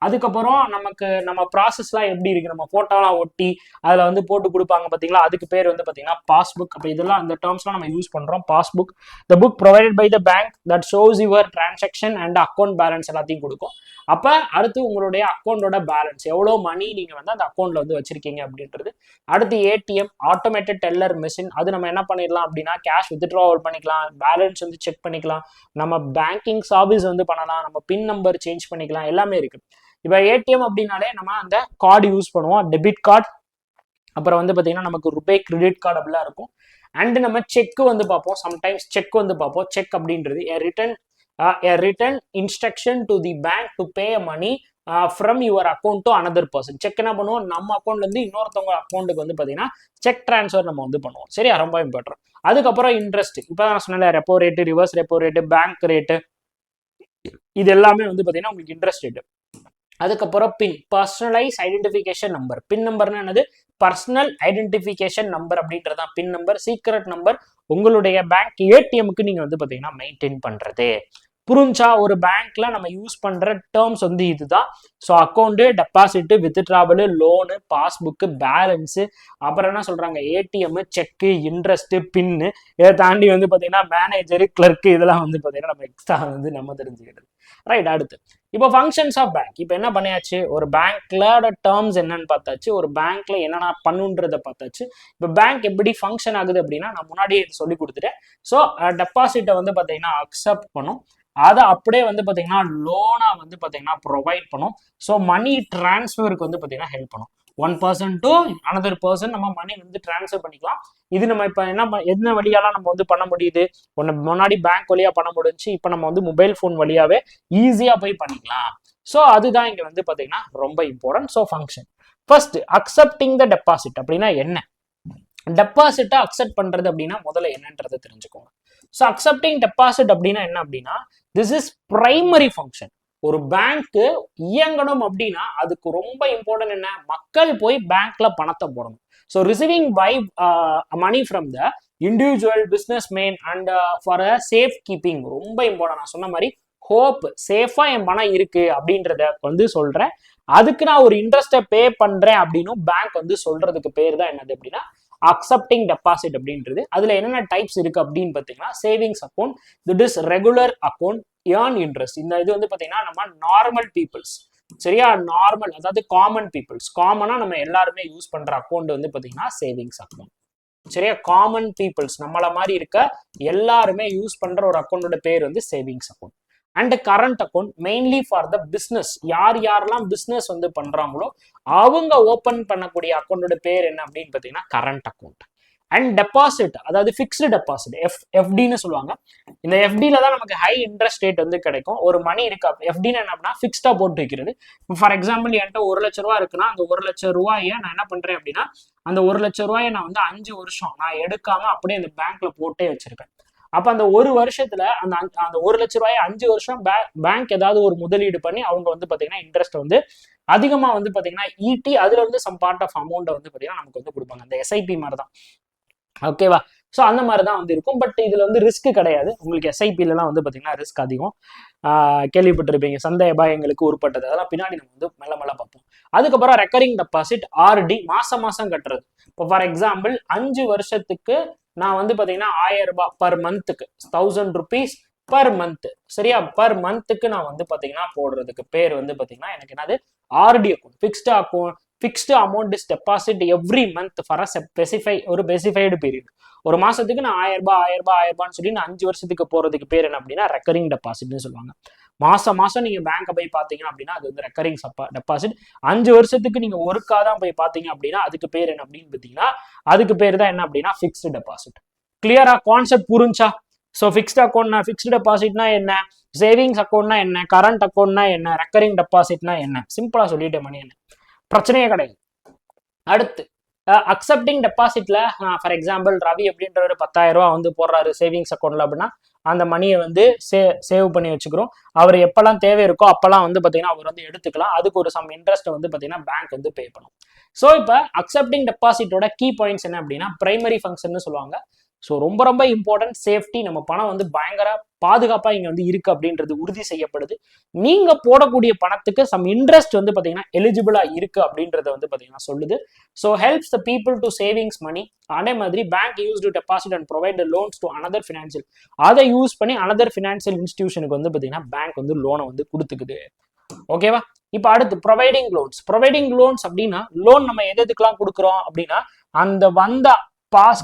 Speaker 1: அதுக்கப்புறம் நமக்கு நம்ம ப்ராசஸ்லாம் எப்படி இருக்கு, நம்ம போட்டோலாம் ஒட்டி அதில் வந்து போட்டு கொடுப்பாங்க பார்த்தீங்களா, அதுக்கு பேர் வந்து பார்த்தீங்கன்னா பாஸ்புக். அப்போ இதெல்லாம் அந்த டேர்ம்ஸ்லாம் நம்ம யூஸ் பண்ணுறோம். Passbook, the book provided by the bank that shows your transaction and account balance எல்லாத்தையும் கொடுக்கும். அப்போ அடுத்து உங்களுடைய அக்கௌண்டோட பேலன்ஸ் எவ்வளோ மணி நீங்கள் வந்து அந்த அக்கௌண்ட்ல வந்து வச்சிருக்கீங்க அப்படின்றது. அடுத்து ஏடிஎம், ஆட்டோமேட்டட் டெல்லர் மிஷின். அது நம்ம என்ன பண்ணிடலாம் அப்படின்னா கேஷ் வித்ட்ராவல் பண்ணிக்கலாம், பேலன்ஸ் வந்து செக் பண்ணிக்கலாம், நம்ம பேங்கிங் சர்வீஸ் வந்து பண்ணலாம், நம்ம பின் நம்பர் சேஞ்ச் பண்ணிக்கலாம், எல்லாமே இருக்கு. இப்போ ஏடிஎம் அப்படின்னாலே நம்ம அந்த கார்டு யூஸ் பண்ணுவோம், டெபிட் கார்டு, அப்புறம் வந்து பார்த்தீங்கன்னா நமக்கு ருபே கிரெடிட் கார்டு அப்படிலாம் இருக்கும். அண்ட் நம்ம செக் வந்து பார்ப்போம், சம்டைம்ஸ் செக் வந்து பார்ப்போம். செக் அப்படின்றது a written instruction to the bank to pay money from your account to another person. Check என்ன பண்ணுவோம், நம்ம அக்கௌண்ட்ல இருந்து இன்னொருத்தவங்க அக்கௌண்ட்டுக்கு வந்து பார்த்தீங்கன்னா செக் டிரான்ஸ்ஃபர் நம்ம வந்து பண்ணுவோம். சரியா, ரொம்ப இம்பார்ட்டன்ட். அதுக்கப்புறம் இன்ட்ரெஸ்ட், இப்போ நான் சொன்னேன் repo rate, reverse repo rate, bank rate, இது எல்லாமே வந்து பார்த்தீங்கன்னா உங்களுக்கு இன்ட்ரெஸ்ட் ரேட்டு. அதுக்கப்புறம் பின், பர்சனலைஸ் ஐடென்டிஃபிகேஷன் நம்பர். பின் நம்பர்னா என்னது, பர்சனல் ஐடென்டிஃபிகேஷன் நம்பர் அப்படின்றது தான் பின் நம்பர். சீக்ரெட் நம்பர் உங்களுடைய பேங்க் ஏடிஎம்க்கு நீங்க வந்து பாத்தீங்கன்னா மெயின்டைன் பண்றது. புரிஞ்சா, ஒரு பேங்க்ல நம்ம யூஸ் பண்ற டேர்ம்ஸ் வந்து இதுதான். So account, deposit, withdrawal, loan, passbook, balance, அப்புறம் என்ன சொல்றாங்க ஏடிஎம், செக்கு, இன்ட்ரெஸ்ட், பின்னு, இதை தாண்டி வந்து பாத்தீங்கன்னா மேனேஜர், கிளர்க்கு, இதெல்லாம் வந்து பாத்தீங்கன்னா நம்ம எக்ஸ்ட்ரா வந்து நம்ம தெரிஞ்சுக்கிறது. ரைட், அடுத்து இப்போ ஃபங்க்ஷன்ஸ் ஆஃப் பேங்க். இப்போ என்ன பண்ணியாச்சு, ஒரு பேங்க்லோட டேர்ம்ஸ் என்னன்னு பார்த்தாச்சு, ஒரு பேங்க்ல என்னென்ன பண்ணுன்றதை பார்த்தாச்சு. இப்போ பேங்க் எப்படி ஃபங்க்ஷன் ஆகுது அப்படின்னா நான் முன்னாடியே சொல்லி கொடுத்துட்டேன். ஸோ டெபாசிட்டை வந்து பார்த்தீங்கன்னா அக்செப்ட் பண்ணும், அதை அப்படியே வந்து பார்த்தீங்கன்னா லோனா வந்து பார்த்தீங்கன்னா ப்ரொவைட் பண்ணும். ஸோ மணி டிரான்ஸ்ஃபருக்கு வந்து பார்த்தீங்கன்னா ஹெல்ப் பண்ணும். One person to another person நம்ம மணி வந்து டிரான்ஸ்ஃபர் பண்ணிக்கலாம். இது நம்ம இப்போ என்ன வழியாலாம் நம்ம வந்து பண்ண முடியுது, ஒன்று முன்னாடி பேங்க் வழியா பண்ண முடிஞ்சு, இப்போ நம்ம வந்து மொபைல் ஃபோன் வழியாவே ஈஸியா போய் பண்ணிக்கலாம். ஸோ அதுதான் இங்க வந்து பார்த்தீங்கன்னா ரொம்ப important. So function first, accepting the deposit அப்படின்னா என்ன, டெபாசிட்டை அக்செப்ட் பண்றது அப்படின்னா முதல்ல என்னன்றதை தெரிஞ்சுக்கோங்க. ஸோ அக்செப்டிங் டெபாசிட் அப்படின்னா என்ன அப்படின்னா, திஸ் இஸ் பிரைமரி ஃபங்க்ஷன். ஒரு பேங்க் இயங்கணும் அப்படின்னா அதுக்கு ரொம்ப இம்பார்ட்டன்ட் என்ன, மக்கள் போய் பேங்க்ல பணத்தை போடணும். So receiving by money from the individual business man and for a safe keeping, ரொம்ப இம்பார்ட்டன்ட். நான் சொன்ன மாதிரி ஹோப், சேஃபா என் பணம் இருக்கு அப்படின்றத வந்து சொல்றேன், அதுக்கு நான் ஒரு இன்ட்ரெஸ்ட்டை பே பண்றேன் அப்படின்னு பேங்க் வந்து சொல்றதுக்கு பேர் தான் என்னது அப்படின்னா அக்செப்டிங் டெபாசிட் அப்படின்றது. அதுல என்னென்ன டைப்ஸ் இருக்கு அப்படின்னு பாத்தீங்கன்னா savings account, that is regular account, earn interest. இந்த இது வந்து பாத்தீங்கன்னா நம்ம நார்மல் பீப்புள்ஸ், சரியா, நார்மல் அதாவது காமன் பீப்புள்ஸ், காமனா நம்ம எல்லாருமே யூஸ் பண்ற அக்கௌண்ட் வந்து பாத்தீங்கன்னா சேவிங்ஸ் அக்கௌண்ட். சரியா, காமன் பீப்புள்ஸ் நம்மள மாதிரி இருக்க எல்லாருமே யூஸ் பண்ற ஒரு அக்கௌண்டோட பேர் வந்து savings account. And current account mainly for the business, யாரெல்லாம் பிஸ்னஸ் வந்து பண்றாங்களோ அவங்க ஓப்பன் பண்ணக்கூடிய அக்கௌண்டோட பேர் என்ன அப்படின்னு பார்த்தீங்கன்னா கரண்ட் அக்கௌண்ட். அண்ட் டெபாசிட், அதாவது ஃபிக்ஸ்டு டெபாசிட், எஃப்டின்னு சொல்லுவாங்க. இந்த எஃப்டில தான் நமக்கு ஹை இன்ட்ரெஸ்ட் ரேட் வந்து கிடைக்கும். ஒரு மணி இருக்கு, எஃப்டின்னு என்ன அப்படின்னா ஃபிக்ஸ்டா போட்டு வைக்கிறது. ஃபார் எக்ஸாம்பிள் என்கிட்ட 1 லட்ச ரூபா இருக்குன்னா அந்த 1 லட்ச ரூபாயை நான் என்ன பண்றேன் அப்படின்னா அந்த 1 லட்ச ரூபாயை நான் வந்து 5 வருஷம் நான் எடுக்காம அப்படியே அந்த பேங்க்ல போட்டே வச்சிருப்பேன். அப்ப அந்த ஒரு வருஷத்துல அந்த 1 லட்ச ரூபாய் 5 வருஷம் பேங்க் ஏதாவது ஒரு முதலீடு பண்ணி அவங்க வந்து பாத்தீங்கன்னா இன்ட்ரெஸ்ட் வந்து அதிகமா வந்து பாத்தீங்கன்னா ஈட்டி அதுல இருந்து சம் பார்ட் ஆஃப் அமௌண்ட் வந்து பாத்தீங்கன்னா நமக்கு வந்து கொடுப்பாங்க. அந்த எஸ்ஐபி மாதிரி தான், ஓகேவா. ஸோ அந்த மாதிரி தான் வந்து இருக்கும். பட் இதுல வந்து ரிஸ்க் கிடையாது. உங்களுக்கு எஸ்ஐபிலாம் வந்து பாத்தீங்கன்னா ரிஸ்க் அதிகம். கேள்விப்பட்டிருப்பீங்க, சந்தை அபாயங்களுக்கு உட்பட்டது, அதெல்லாம் பின்னாடி நம்ம வந்து மெல்ல மெல்ல பார்ப்போம். அதுக்கப்புறம் ரெக்கரிங் டெபாசிட், ஆர்டி, மாசம் மாசம் கட்டுறது. இப்போ ஃபார் எக்ஸாம்பிள் 5 வருஷத்துக்கு நான் வந்து பாத்தீங்கன்னா 1000 ரூபாய் பர் மந்த்துக்கு, 1000 rupees பர் மந்த், சரியா, பர் மந்த்துக்கு நான் வந்து பாத்தீங்கன்னா போடுறதுக்கு பேர் வந்து பாத்தீங்கன்னா எனக்கு என்னது RT account. Fixed amount is deposit every month for a specified period. ஒரு மாசத்துக்கு நான் 1000 ரூபாய்ன்னு சொல்லி நான் 5 வருஷத்துக்கு போறதுக்கு பேர் என்ன அப்படின்னா ரெக்கரிங் டெபாசிட்னு சொல்லுவாங்க. மாசம் மாசம் நீங்க பேங்கை போய் பாத்தீங்க அப்படின்னா அது வந்து ரெக்கரிங் டெபாசிட். 5 வருஷத்துக்கு நீங்க ஒருக்கா தான் போய் பாத்தீங்க அப்படின்னா அதுக்கு பேர் என்ன அப்படின்னு பாத்தீங்கன்னா அதுக்கு பேர் தான் என்ன அப்படின்னா ஃபிக்ஸ்டு டெபாசிட். கிளியரா, கான்செப்ட் புரிஞ்சா? ஸோ ஃபிக்ஸ்ட் அக்கௌண்ட்னா, ஃபிக்ஸ்டு டெபாசிட்னா என்ன, சேவிங்ஸ் அக்கௌண்ட்னா என்ன, கரண்ட் அக்கௌண்ட்னா என்ன, ரெக்கரிங் டெபாசிட்னா என்ன, சிம்பிளா சொல்லிட்டு மணி என்ன, பிரச்சனையே கிடையாது. அடுத்து அக்செப்டிங் டெபாசிட்ல ஃபார் எக்ஸாம்பிள் ரவி அப்படின்ற 10,000 ரூபா வந்து போடுறாரு சேவிங்ஸ் அக்கௌண்ட்ல அப்படின்னா அந்த மணியை வந்து சேவ் பண்ணி வச்சுக்கிறோம். அவர் எப்பெல்லாம் தேவை இருக்கோ அப்பெல்லாம் வந்து பாத்தீங்கன்னா அவர் வந்து எடுத்துக்கலாம். அதுக்கு ஒரு சம் இன்ட்ரெஸ்ட் வந்து பாத்தீங்கன்னா பேங்க் வந்து பே பண்ணும். ஸோ இப்போ அக்செப்டிங் டெபாசிட்டோட கீ பாயிண்ட்ஸ் என்ன அப்படின்னா பிரைமரி ஃபங்க்ஷன் சொல்லுவாங்க. ஸோ ரொம்ப ரொம்ப இம்பார்ட்டன்ட் சேஃப்டி. நம்ம பணம் வந்து பயங்கர பாதுகாப்பா இங்க வந்து இருக்கு அப்படின்றது உறுதி செய்யப்படுது. நீங்க போடக்கூடிய பணத்துக்கு சம் இன்ட்ரெஸ்ட் வந்து பாத்தீங்கன்னா எலிஜிபிளா இருக்கு அப்படின்றத வந்து பாத்தீங்கன்னா சொல்லுது. So helps the people to savings money. அதே மாதிரி bank use to deposit and provide loans to another financial. அதை யூஸ் பண்ணி அனதர் ஃபினான்சியல் இன்ஸ்டிடியூஷனுக்கு வந்து பாத்தீங்கன்னா பேங்க் வந்து லோனை வந்து கொடுத்துக்குது. ஓகேவா? இப்போ அடுத்து ப்ரொவைடிங் லோன்ஸ். ப்ரொவைடிங் லோன்ஸ் அப்படின்னா லோன் நம்ம எதுக்கெல்லாம் கொடுக்குறோம் அப்படின்னா அந்த வந்த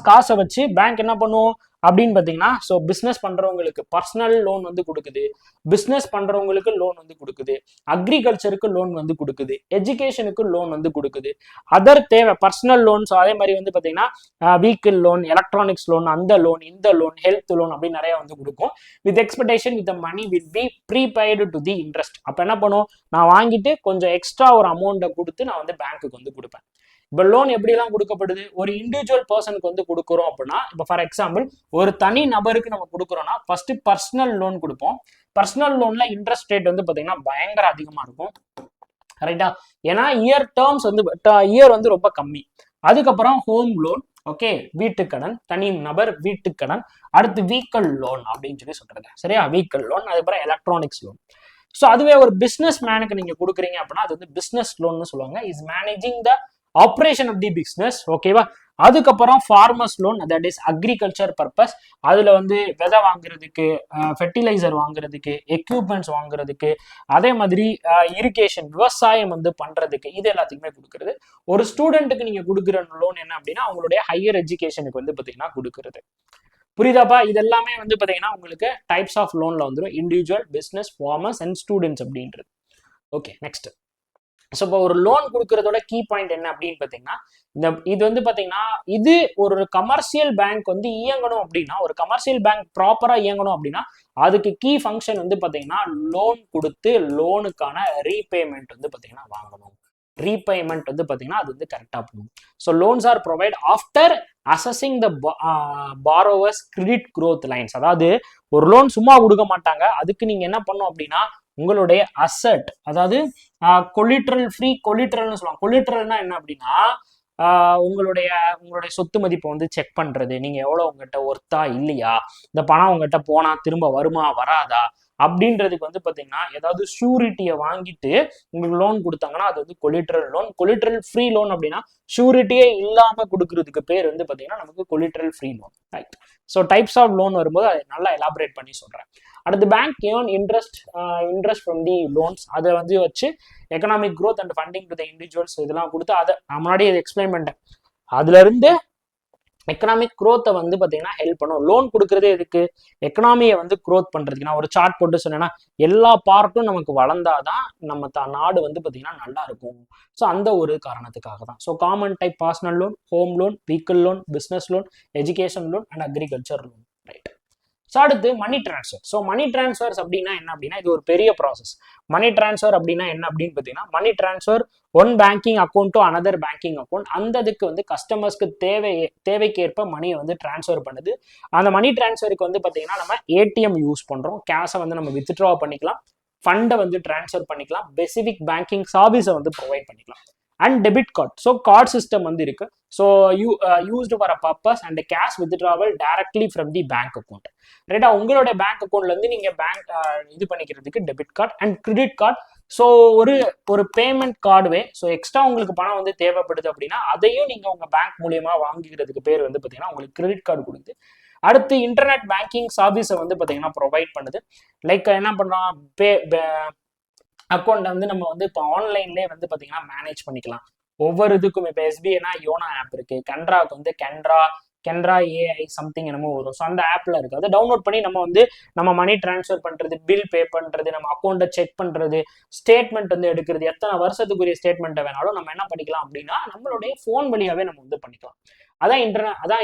Speaker 1: காசை வச்சு பேங்க் என்ன பண்ணுவோம் அப்படின்னு பார்த்தீங்கன்னா, ஸோ பிஸ்னஸ் பண்றவங்களுக்கு பர்சனல் லோன் வந்து கொடுக்குது, பிஸ்னஸ் பண்றவங்களுக்கு லோன் வந்து கொடுக்குது, அக்ரிகல்ச்சருக்கு லோன் வந்து கொடுக்குது, எஜுகேஷனுக்கு லோன் வந்து கொடுக்குது, அதர் தேவை பர்சனல் லோன்ஸ். அதே மாதிரி வந்து பார்த்தீங்கன்னா வீக்கிள் லோன், எலக்ட்ரானிக்ஸ் லோன், அந்த லோன், இந்த லோன், ஹெல்த் லோன் அப்படி நிறைய வந்து கொடுக்கும். With expectation with money will be prepaid to the interest. அப்போ என்ன பண்ணும், நான் வாங்கிட்டு கொஞ்சம் எக்ஸ்ட்ரா ஒரு அமௌண்ட்டை கொடுத்து நான் வந்து பேங்க்குக்கு வந்து கொடுப்பேன். இப்போ லோன் எப்படிலாம் கொடுக்கப்படுது, ஒரு இண்டிவிஜுவல் பர்சனுக்கு வந்து கொடுக்குறோம் அப்படின்னா, இப்போ ஃபார் எக்ஸாம்பிள் ஒரு தனி நபருக்கு நம்ம கொடுக்குறோம்னா ஃபர்ஸ்ட் பர்சனல் லோன் கொடுப்போம். பர்சனல் லோன்ல இன்ட்ரெஸ்ட் ரேட் வந்து பாத்தீங்கன்னா பயங்கர அதிகமா இருக்கும், ரைட்டா? ஏன்னா இயர் டேர்ம்ஸ் வந்து இயர் வந்து ரொம்ப கம்மி. அதுக்கப்புறம் ஹோம் லோன், ஓகே, வீட்டுக்கடன், தனி நபர் வீட்டுக்கடன், அடுத்து வீக்கல் லோன் அப்படின்னு சொல்லி சொல்றது, சரியா? வீக்கல் லோன், அதுக்கப்புறம் எலக்ட்ரானிக்ஸ் லோன். ஸோ அதுவே ஒரு பிசினஸ் மேனுக்கு நீங்க கொடுக்குறீங்க அப்படின்னா அது வந்து பிசினஸ் லோன்னு சொல்லுவாங்க. Is managing the operation of the business, ஓகேவா? அதுக்கப்புறம் farmers loan, that is agriculture purpose. அதுல வந்து விதை வாங்குறதுக்கு, ஃபெர்டிலைசர் வாங்குறதுக்கு, எக்யூப்மெண்ட்ஸ் வாங்குறதுக்கு, அதே மாதிரி இரிகேஷன் விவசாயம் வந்து பண்றதுக்கு, இது எல்லாத்துக்குமே கொடுக்குறது. ஒரு ஸ்டூடெண்ட்டுக்கு நீங்க கொடுக்குற லோன் என்ன அப்படின்னா அவங்களுடைய ஹையர் எஜுகேஷனுக்கு வந்து பாத்தீங்கன்னா கொடுக்குறது. புரியுதாப்பா? இது எல்லாமே வந்து பாத்தீங்கன்னா உங்களுக்கு டைப்ஸ் ஆஃப் லோன்ல வந்துடும், individual, business, farmers and students அப்படின்றது. Okay, next. ஸோ இப்போ ஒரு லோன் கொடுக்கறதோட கீ பாயிண்ட் என்ன அப்படின்னு பார்த்தீங்கன்னா, இது வந்து பார்த்தீங்கன்னா இது ஒரு கமர்ஷியல் பேங்க் வந்து இயங்கணும் அப்படின்னா, ஒரு கமர்ஷியல் பேங்க் ப்ராப்பரா இயங்கணும் அப்படின்னா அதுக்கு கீ ஃபங்க்ஷன் வந்து பார்த்தீங்கன்னா லோன் கொடுத்து லோனுக்கான ரீபேமெண்ட் வந்து பார்த்தீங்கன்னா வாங்கணும். ரீபேமெண்ட் வந்து பார்த்தீங்கன்னா அது வந்து கரெக்டாக போகணும். So loans are provide after assessing the borrowers credit growth lines. அதாவது ஒரு லோன் சும்மா கொடுக்க மாட்டாங்க, அதுக்கு நீங்க என்ன பண்ணும் அப்படின்னா உங்களுடைய அசட், அதாவது கொலிட்ரல் ஃப்ரீ கொலிட்ரல்னு சொல்லுவாங்க. கொலிட்ரல்னா என்ன அப்படின்னா உங்களுடைய சொத்து மதிப்பை வந்து செக் பண்றது, நீங்க எவ்வளவு உங்ககிட்ட ஒர்த்தா இல்லையா, இந்த பணம் உங்ககிட்ட போனா திரும்ப வருமா வராதா அப்படின்றதுக்கு வந்து பாத்தீங்கன்னா ஏதாவது ஷூரிட்டியை வாங்கிட்டு உங்களுக்கு லோன் கொடுத்தாங்கன்னா அது வந்து collateral loan. Collateral free loan அப்படின்னா ஷூரிட்டியே இல்லாம கொடுக்கறதுக்கு பேர் வந்து பாத்தீங்கன்னா நமக்கு collateral free loan, right? So types of loan வரும்போது அதை நல்லா எலாபரேட் பண்ணி சொல்றேன். அடுத்து bank earn interest from the loans. அதை வந்து வச்சு economic growth and funding to the individuals இதெல்லாம் கொடுத்து அதை நான் முன்னாடி எக்ஸ்பிளைன் பண்ணிட்டேன். அதுல இருந்து எக்கனாமிக் க்ரோத்தை வந்து பார்த்தீங்கன்னா ஹெல்ப் பண்ணும். லோன் கொடுக்குறதே எதுக்கு, எக்கனாமியை வந்து க்ரோத் பண்றதுக்கு. நான் ஒரு சார்ட் போட்டு சொன்னேன்னா எல்லா பார்ட்டும் நமக்கு வளர்ந்தாதான் நம்ம நாடு வந்து பார்த்தீங்கன்னா நல்லா இருக்கும். ஸோ அந்த ஒரு காரணத்துக்காக தான். So common type personal loan, home loan, vehicle loan, business loan, education loan and agriculture loan, right? So அடுத்து மணி டிரான்ஸ்ஃபர். ஸோ மணி டிரான்ஸ்ஃபர்ஸ் அப்படின்னா என்ன அப்படின்னா இது ஒரு பெரிய ப்ராசஸ். மணி டிரான்ஸ்ஃபர் அப்படின்னா என்ன அப்படின்னு பார்த்தீங்கன்னா money transfer one banking account to another banking account. அந்த இதுக்கு வந்து கஸ்டமர்ஸ்க்கு தேவைக்கேற்ப மணியை வந்து டிரான்ஸ்ஃபர் பண்ணுது. அந்த மணி டிரான்ஸ்ஃபருக்கு வந்து பார்த்தீங்கன்னா நம்ம ஏடிஎம் யூஸ் பண்றோம், கேஷை வந்து நம்ம வித்ட்ரா பண்ணிக்கலாம், ஃபண்டை வந்து டிரான்ஸ்ஃபர் பண்ணிக்கலாம், ஸ்பெசிஃபிக் பேங்கிங் சர்வீஸை வந்து ப்ரொவைட் பண்ணிக்கலாம். And debit card. So card system வந்து இருக்கு. So used for a purpose and cash withdrawal directly from the bank account, ரைட்டா? உங்களுடைய பேங்க் அக்கௌண்ட்ல இருந்து நீங்க பேங்க் இது பண்ணிக்கிறதுக்கு debit card and credit card. So ஒரு பேமெண்ட் கார்டுவே. ஸோ எக்ஸ்ட்ரா உங்களுக்கு பணம் வந்து தேவைப்படுது அப்படின்னா அதையும் நீங்க உங்க பேங்க் மூலியமா வாங்கிக்கிறதுக்கு பேர் வந்து பாத்தீங்கன்னா உங்களுக்கு கிரெடிட் கார்டு கொடுக்குது. அடுத்து இன்டர்நெட் பேங்கிங் சர்வீஸை வந்து பாத்தீங்கன்னா ப்ரொவைட் பண்ணுது. லைக் என்ன பண்றோம், அக்கௌண்ட் வந்து நம்ம வந்து இப்போ ஆன்லைன்லேயே வந்து பார்த்தீங்கன்னா மேனேஜ் பண்ணிக்கலாம். ஒவ்வொரு இதுக்கும் இப்போ எஸ்பிஐனா யோனா ஆப் இருக்கு, கென்ட்ராக்கு வந்து கென்ட்ரா ஏஐ சம்திங் என்னமோ வரும். ஸோ அந்த ஆப்ல இருக்கு, அதை டவுன்லோட் பண்ணி நம்ம மணி டிரான்ஸ்ஃபர் பண்றது, பில் பே பண்றது, நம்ம அக்கௌண்ட்டை செக் பண்றது, ஸ்டேட்மெண்ட் வந்து எடுக்கிறது, எத்தனை வருஷத்துக்குரிய ஸ்டேட்மெண்ட்டை வேணாலும் நம்ம என்ன பண்ணிக்கலாம் அப்படின்னா நம்மளுடைய ஃபோன் வழியாவே நம்ம வந்து பண்ணிக்கலாம். அதான்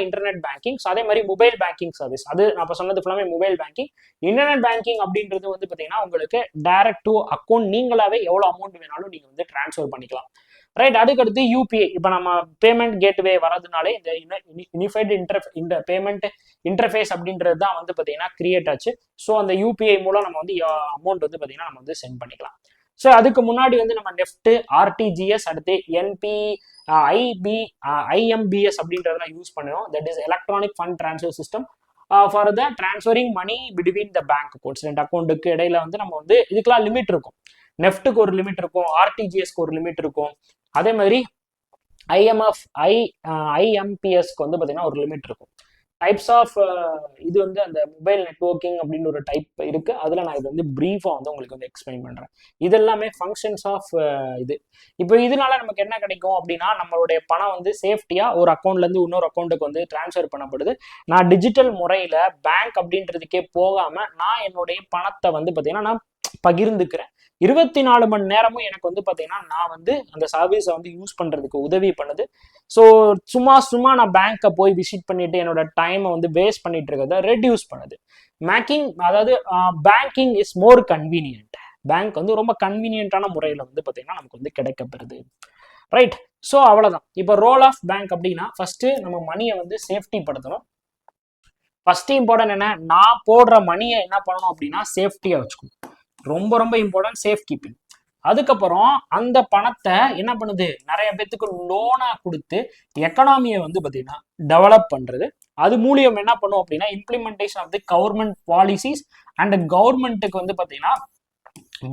Speaker 1: இன்டர்நெட் பேங்கிங். அதே மாதிரி மொபைல் பேங்கிங் சர்வீஸ், அது நான் சொன்னது ஃபுல்லாமே மொபைல் பேங்கிங். இன்டர்நெட் பேங்கிங் அப்படின்றது வந்து பார்த்தீங்கன்னா உங்களுக்கு டைரக்ட் டு அக்கௌண்ட் நீங்களாவே எவ்வளோ அமௌண்ட் வேணாலும் நீங்க வந்து டிரான்ஸ்ஃபர் பண்ணிக்கலாம், ரைட்? அதுக்கடுத்து யூபிஐ. இப்போ நம்ம பேமெண்ட் கேட்வே வரதுனாலே இந்த யூனிஃபைடு பேமெண்ட் இன்டர்ஃபேஸ் அப்படின்றது தான் வந்து பார்த்தீங்கன்னா கிரியேட் ஆச்சு. ஸோ அந்த யூபிஐ மூலம் நம்ம வந்து அமௌண்ட் வந்து பார்த்தீங்கன்னா நம்ம வந்து சென்ட் பண்ணிக்கலாம். ஸோ அதுக்கு முன்னாடி வந்து நம்ம நெஃப்ட், ஆர்டிஜிஎஸ், அடுத்து என்பி, ஐஎம்பிஎஸ் அப்படின்றதெல்லாம் யூஸ் பண்ணுவோம். That is electronic fund transfer system for the transferring money between the bank accounts. 2 அக்கௌண்ட்டுக்கு இடையில வந்து நம்ம வந்து இதுக்கெல்லாம் லிமிட் இருக்கும். நெஃப்ட்டுக்கு ஒரு லிமிட் இருக்கும், ஆர்டிஜிஎஸ்க்கு ஒரு லிமிட் இருக்கும். அதே மாதிரி ஐஎம்பிஎஸ்க்கு வந்து பார்த்தீங்கன்னா ஒரு லிமிட் இருக்கும். டைப்ஸ் ஆஃப் இது வந்து அந்த மொபைல் நெட்வொர்க்கிங் அப்படின்னு ஒரு டைப் இருக்கு. அதில் நான் இது வந்து ப்ரீஃபாக வந்து உங்களுக்கு வந்து எக்ஸ்பிளைன் பண்ணுறேன். இது எல்லாமே ஃபங்க்ஷன்ஸ் ஆஃப் இது. இப்போ இதனால நமக்கு என்ன கிடைக்கும் அப்படின்னா, நம்மளுடைய பணம் வந்து சேஃப்டியாக ஒரு அக்கௌண்ட்லேருந்து இன்னொரு அக்கௌண்ட்டுக்கு வந்து டிரான்ஸ்ஃபர் பண்ணப்படுது. நான் டிஜிட்டல் முறையில் பேங்க் அப்படின்றதுக்கே போகாமல் நான் என்னுடைய பணத்தை வந்து பார்த்தீங்கன்னா நான் பகிர்ந்துக்கிறேன். 24 மணி நேரமும் எனக்கு வந்து பார்த்தீங்கன்னா நான் வந்து அந்த சர்வீஸை வந்து யூஸ் பண்ணுறதுக்கு உதவி பண்ணுது. ஸோ சும்மா நான் பேங்க்கை போய் விசிட் பண்ணிட்டு என்னோட டைமை வந்து வேஸ்ட் பண்ணிட்டு இருக்கிறத ரெடியூஸ் பண்ணுது. அதாவது banking is more convenient. Bank வந்து ரொம்ப கன்வீனியன்டான முறையில் வந்து பார்த்தீங்கன்னா நமக்கு வந்து கிடைக்கப்பெறுது. ரைட். ஸோ அவ்வளோதான். இப்போ ரோல் ஆஃப் பேங்க் அப்படின்னா ஃபர்ஸ்ட் நம்ம மணியை வந்து சேஃப்டி படுத்தணும். ஃபர்ஸ்ட் இம்பார்ட்டன்ட் என்ன, நான் போடுற மணியை என்ன பண்ணணும் அப்படின்னா சேஃப்டியாக வச்சுக்கணும். ரொம்ப ரொம்ப இம்பார்ட்டன்ட் சேஃப் கீப்பிங். அதுக்கப்புறம் அந்த பணத்தை என்ன பண்ணுது, நிறைய பேத்துக்கு லோனா கொடுத்து எக்கனாமியை வந்து பார்த்தீங்கன்னா டெவலப் பண்றது. அது மூலியம் என்ன பண்ணும் அப்படின்னா implementation of the government policies and கவர்மெண்ட்டுக்கு வந்து பார்த்தீங்கன்னா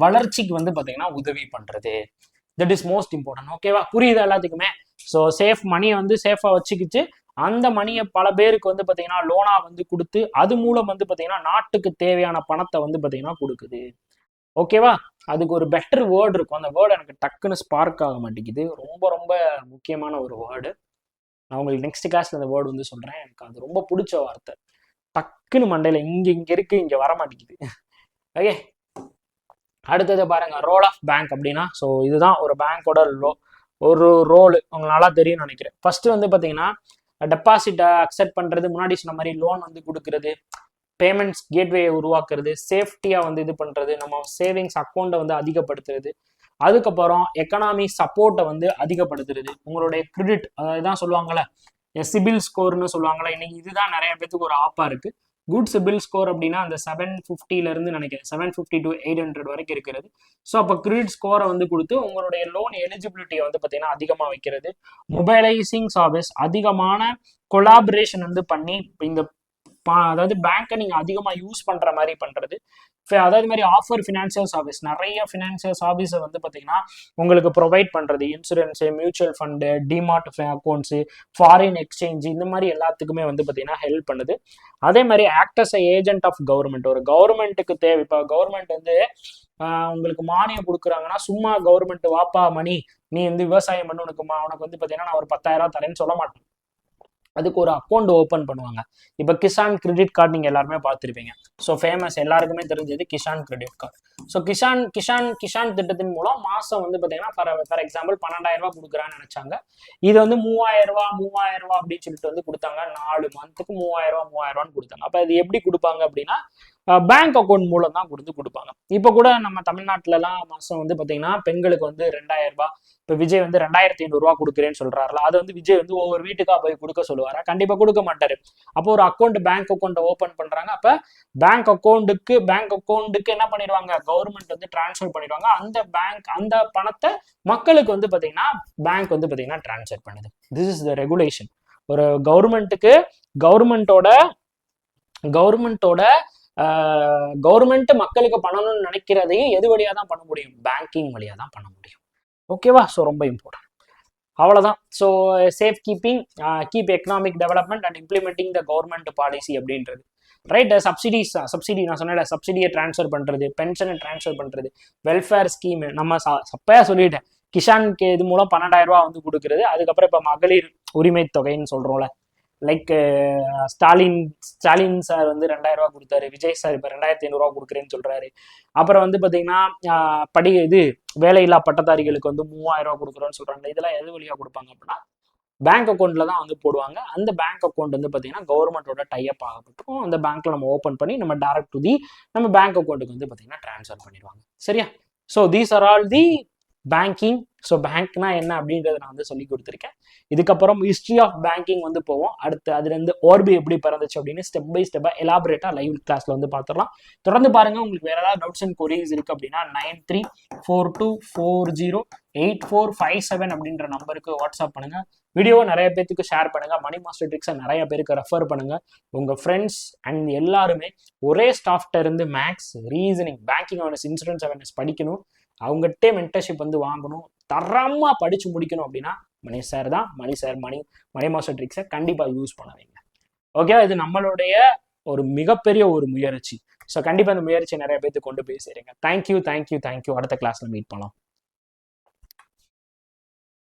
Speaker 1: வளர்ச்சிக்கு வந்து பார்த்தீங்கன்னா உதவி பண்றது. That is most important. ஓகேவா, புரியுது எல்லாத்துக்குமே? ஸோ சேஃப் மணியை வந்து சேஃபா வச்சுக்கிச்சு அந்த மணியை பல பேருக்கு வந்து பார்த்தீங்கன்னா லோனா வந்து கொடுத்து அது மூலம் வந்து பார்த்தீங்கன்னா நாட்டுக்கு தேவையான பணத்தை வந்து பார்த்தீங்கன்னா கொடுக்குது. ஓகேவா, அதுக்கு ஒரு பெட்டர் வேர்டு இருக்கும். அந்த வேர்டு எனக்கு டக்குன்னு ஸ்பார்க் ஆக மாட்டேங்குது. ரொம்ப ரொம்ப முக்கியமான ஒரு வேர்டு. நான் உங்களுக்கு நெக்ஸ்ட் கிளாஸ்ல அந்த வேர்டு வந்து சொல்றேன். எனக்கு அது ரொம்ப பிடிச்ச வார்த்தை. டக்குன்னு மண்டையில இங்க இருக்கு, இங்க வர மாட்டேங்குது. ஓகே, அடுத்தது பாருங்க, ரோல் ஆஃப் பேங்க் அப்படின்னா. ஸோ இதுதான் ஒரு பேங்கோட ஒரு ரோல். உங்களுக்கு நல்லா தெரியும்னு நினைக்கிறேன். ஃபர்ஸ்ட் வந்து பார்த்தீங்கன்னா டெபாசிட்டை அக்செப்ட் பண்றது, முன்னாடி சொன்ன மாதிரி லோன் வந்து கொடுக்கறது, பேமெண்ட்ஸ் கேட்வேயை உருவாக்குறது, சேஃப்டியா வந்து இது பண்றது, நம்ம சேவிங்ஸ் அக்கௌண்ட்டை வந்து அதிகப்படுத்துறது, அதுக்கப்புறம் எக்கனாமி சப்போர்ட்டை வந்து அதிகப்படுத்துறது, உங்களுடைய கிரெடிட் அதான் சொல்லுவாங்கல்ல சிபில் ஸ்கோர்னு சொல்லுவாங்களா, இன்னைக்கு இதுதான் நிறைய பேத்துக்கு ஒரு ஆப்பா இருக்கு. குட் சிபில் ஸ்கோர் அப்படின்னா அந்த 750 இருந்து நினைக்கிறேன் 750 to 800 வரைக்கும் இருக்கிறது. ஸோ அப்போ கிரெடிட் ஸ்கோரை வந்து கொடுத்து உங்களுடைய லோன் எலிஜிபிலிட்டியை வந்து பார்த்தீங்கன்னா அதிகமாக வைக்கிறது. மொபைலைசிங் சர்வீஸ், அதிகமான கொலாபரேஷன் வந்து பண்ணி இந்த அதாவது பேங்கை நீங்க அதிகமா யூஸ் பண்ற மாதிரி பண்றது. அதாவது மாதிரி ஆஃபர் ஃபினான்சியல் சர்வீஸ், நிறைய ஃபினான்சியல் சர்வீஸை வந்து பார்த்தீங்கன்னா உங்களுக்கு ப்ரொவைட் பண்றது. Insurance, mutual fund, demat accounts, foreign exchange, இந்த மாதிரி எல்லாத்துக்குமே வந்து பார்த்தீங்கன்னா ஹெல்ப் பண்ணுது. அதே மாதிரி act as agent of government. ஒரு கவர்மெண்ட்டுக்கு தேவை, இப்போ கவர்மெண்ட் வந்து உங்களுக்கு மானியம் கொடுக்குறாங்கன்னா சும்மா கவர்மெண்ட் வாப்பா மணி நீ வந்து விவசாயம் பண்ணு உனக்கு வந்து பார்த்தீங்கன்னா நான் ஒரு 10,000 தரேன்னு சொல்ல மாட்டேன். அதுக்கு ஒரு அக்கௌண்ட் ஓப்பன் பண்ணுவாங்க. இப்போ கிசான் கிரெடிட் கார்டு நீங்க எல்லாருமே பார்த்துருப்பீங்க. ஸோ ஃபேமஸ், எல்லாருக்குமே தெரிஞ்சது Kisan credit card. So Kisan திட்டத்தின் மூலம் மாசம் வந்து பார்த்தீங்கன்னா ஃபார் எக்ஸாம்பிள் 12,000 கொடுக்குறான்னு நினைச்சாங்க. இது வந்து 3,000 அப்படின்னு சொல்லிட்டு வந்து கொடுத்தாங்க. 4 மந்த்துக்கு 3,000 கொடுத்தாங்க. அப்போ இது எப்படி கொடுப்பாங்க அப்படின்னா பேங்க் அக்கௌண்ட் மூலம் தான் கொடுப்பாங்க. இப்போ கூட நம்ம தமிழ்நாட்டிலலாம் மாசம் வந்து பார்த்தீங்கன்னா பெண்களுக்கு வந்து 2,000. இப்போ விஜய் வந்து 2,500 கொடுக்குறேன்னு சொல்றாருல, அது வந்து விஜய் வந்து ஒவ்வொரு வீட்டுக்கா போய் கொடுக்க சொல்லுவாரா? கண்டிப்பா கொடுக்க மாட்டாரு. அப்போ ஒரு பேங்க் அக்கௌண்ட் ஓபன் பண்றாங்க. அப்ப பேங்க் அக்கௌண்ட்டுக்கு என்ன பண்ணிடுவாங்க, கவர்மெண்ட் வந்து டிரான்ஸ்ஃபர் பண்ணிடுவாங்க. அந்த பணத்தை மக்களுக்கு வந்து பாத்தீங்கன்னா பேங்க் வந்து பாத்தீங்கன்னா டிரான்ஸ்ஃபர் பண்ணுது. This is the regulation. ஒரு கவர்மெண்ட் மக்களுக்கு பண்ணணும்னு நினைக்கிறதையும் எது வழியா தான் பண்ண முடியும், பேங்கிங் வழியா தான் பண்ண முடியும். ஓகேவா, ஸோ ரொம்ப இம்பார்ட்டன்ட். அவ்வளோதான். So safe keeping, keep economic development and implementing the government policy அப்படின்றது. ரைட். சப்சிடி நான் சொன்னேன், சப்சிடியை டிரான்ஸ்ஃபர் பண்ணுறது, பென்ஷனை டிரான்ஸ்ஃபர் பண்ணுறது, வெல்ஃபேர் ஸ்கீம் நம்ம சப்பையா சொல்லிட்டேன். கிஷானுக்கு இது மூலம் 12,000 வந்து கொடுக்குறது. அதுக்கப்புறம் இப்போ மகளிர் உரிமை தொகைன்னு சொல்கிறோம்ல, லைக் ஸ்டாலின் சார் வந்து 2,000 கொடுத்தாரு. விஜய் சார் இப்போ 2,500 கொடுக்குறேன்னு சொல்றாரு. அப்புறம் வந்து பாத்தீங்கன்னா வேலையில்லா பட்டதாரிகளுக்கு வந்து 3,000 கொடுக்குறோன்னு சொல்றாங்க. இதெல்லாம் எது வழியா கொடுப்பாங்க அப்படின்னா பேங்க் அக்கௌண்ட்ல தான் வந்து போடுவாங்க. அந்த பேங்க் அக்கௌண்ட் வந்து பாத்தீங்கன்னா கவர்மெண்டோட டைப் ஆகப்பட்டிருக்கும். அந்த பேங்க்ல நம்ம ஓப்பன் பண்ணி நம்ம டைரக்ட் டு நம்ம பேங்க் அக்கௌண்ட்டுக்கு வந்து பாத்தீங்கன்னா டிரான்ஸ்ஃபர் பண்ணிடுவாங்க. சரியா? So these are all the banking. So பேங்க்னா என்ன அப்படின்றத நான் வந்து சொல்லி கொடுத்துருக்கேன். இதுக்கப்புறம் ஹிஸ்ட்ரி ஆஃப் பேங்கிங் வந்து போவோம். அடுத்து அதுலேருந்து ஓர்பி எப்படி பிறந்துச்சு அப்படின்னு ஸ்டெப் பை ஸ்டெப்பாக எலாபரேட்டாக லைவ் கிளாஸ்ல வந்து பார்த்துடலாம். தொடர்ந்து பாருங்க. உங்களுக்கு வேற ஏதாவது டவுட்ஸ் அண்ட் கொரிஸ் இருக்கு அப்படின்னா 9342408457 அப்படின்ற நம்பருக்கு வாட்ஸ்அப் பண்ணுங்க. வீடியோ நிறைய பேருக்கு ஷேர் பண்ணுங்க. மணி மாஸ்டர் ட்ரிக்ஸை நிறைய பேருக்கு ரெஃபர் பண்ணுங்க. உங்க ஃப்ரெண்ட்ஸ் அண்ட் எல்லாருமே ஒரே ஸ்டாஃப்ட இருந்து maths, reasoning, banking awareness, insurance awareness படிக்கணும். அவங்ககிட்டே மென்டர்ஷிப் வந்து வாங்கணும். தரமா படிச்சு முடிக்கணும் அப்படின்னா மணி சார் தான். மணி மாஸ்டர் ட்ரிக்ஸை கண்டிப்பா யூஸ் பண்ணுவீங்க. ஓகே, இது நம்மளுடைய ஒரு மிகப்பெரிய ஒரு முயற்சி. ஸோ கண்டிப்பா இந்த முயற்சி நிறைய பேருக்கு கொண்டு போய் சேருங்க. தேங்க்யூ. அடுத்த கிளாஸ்ல மீட் பண்ணலாம்.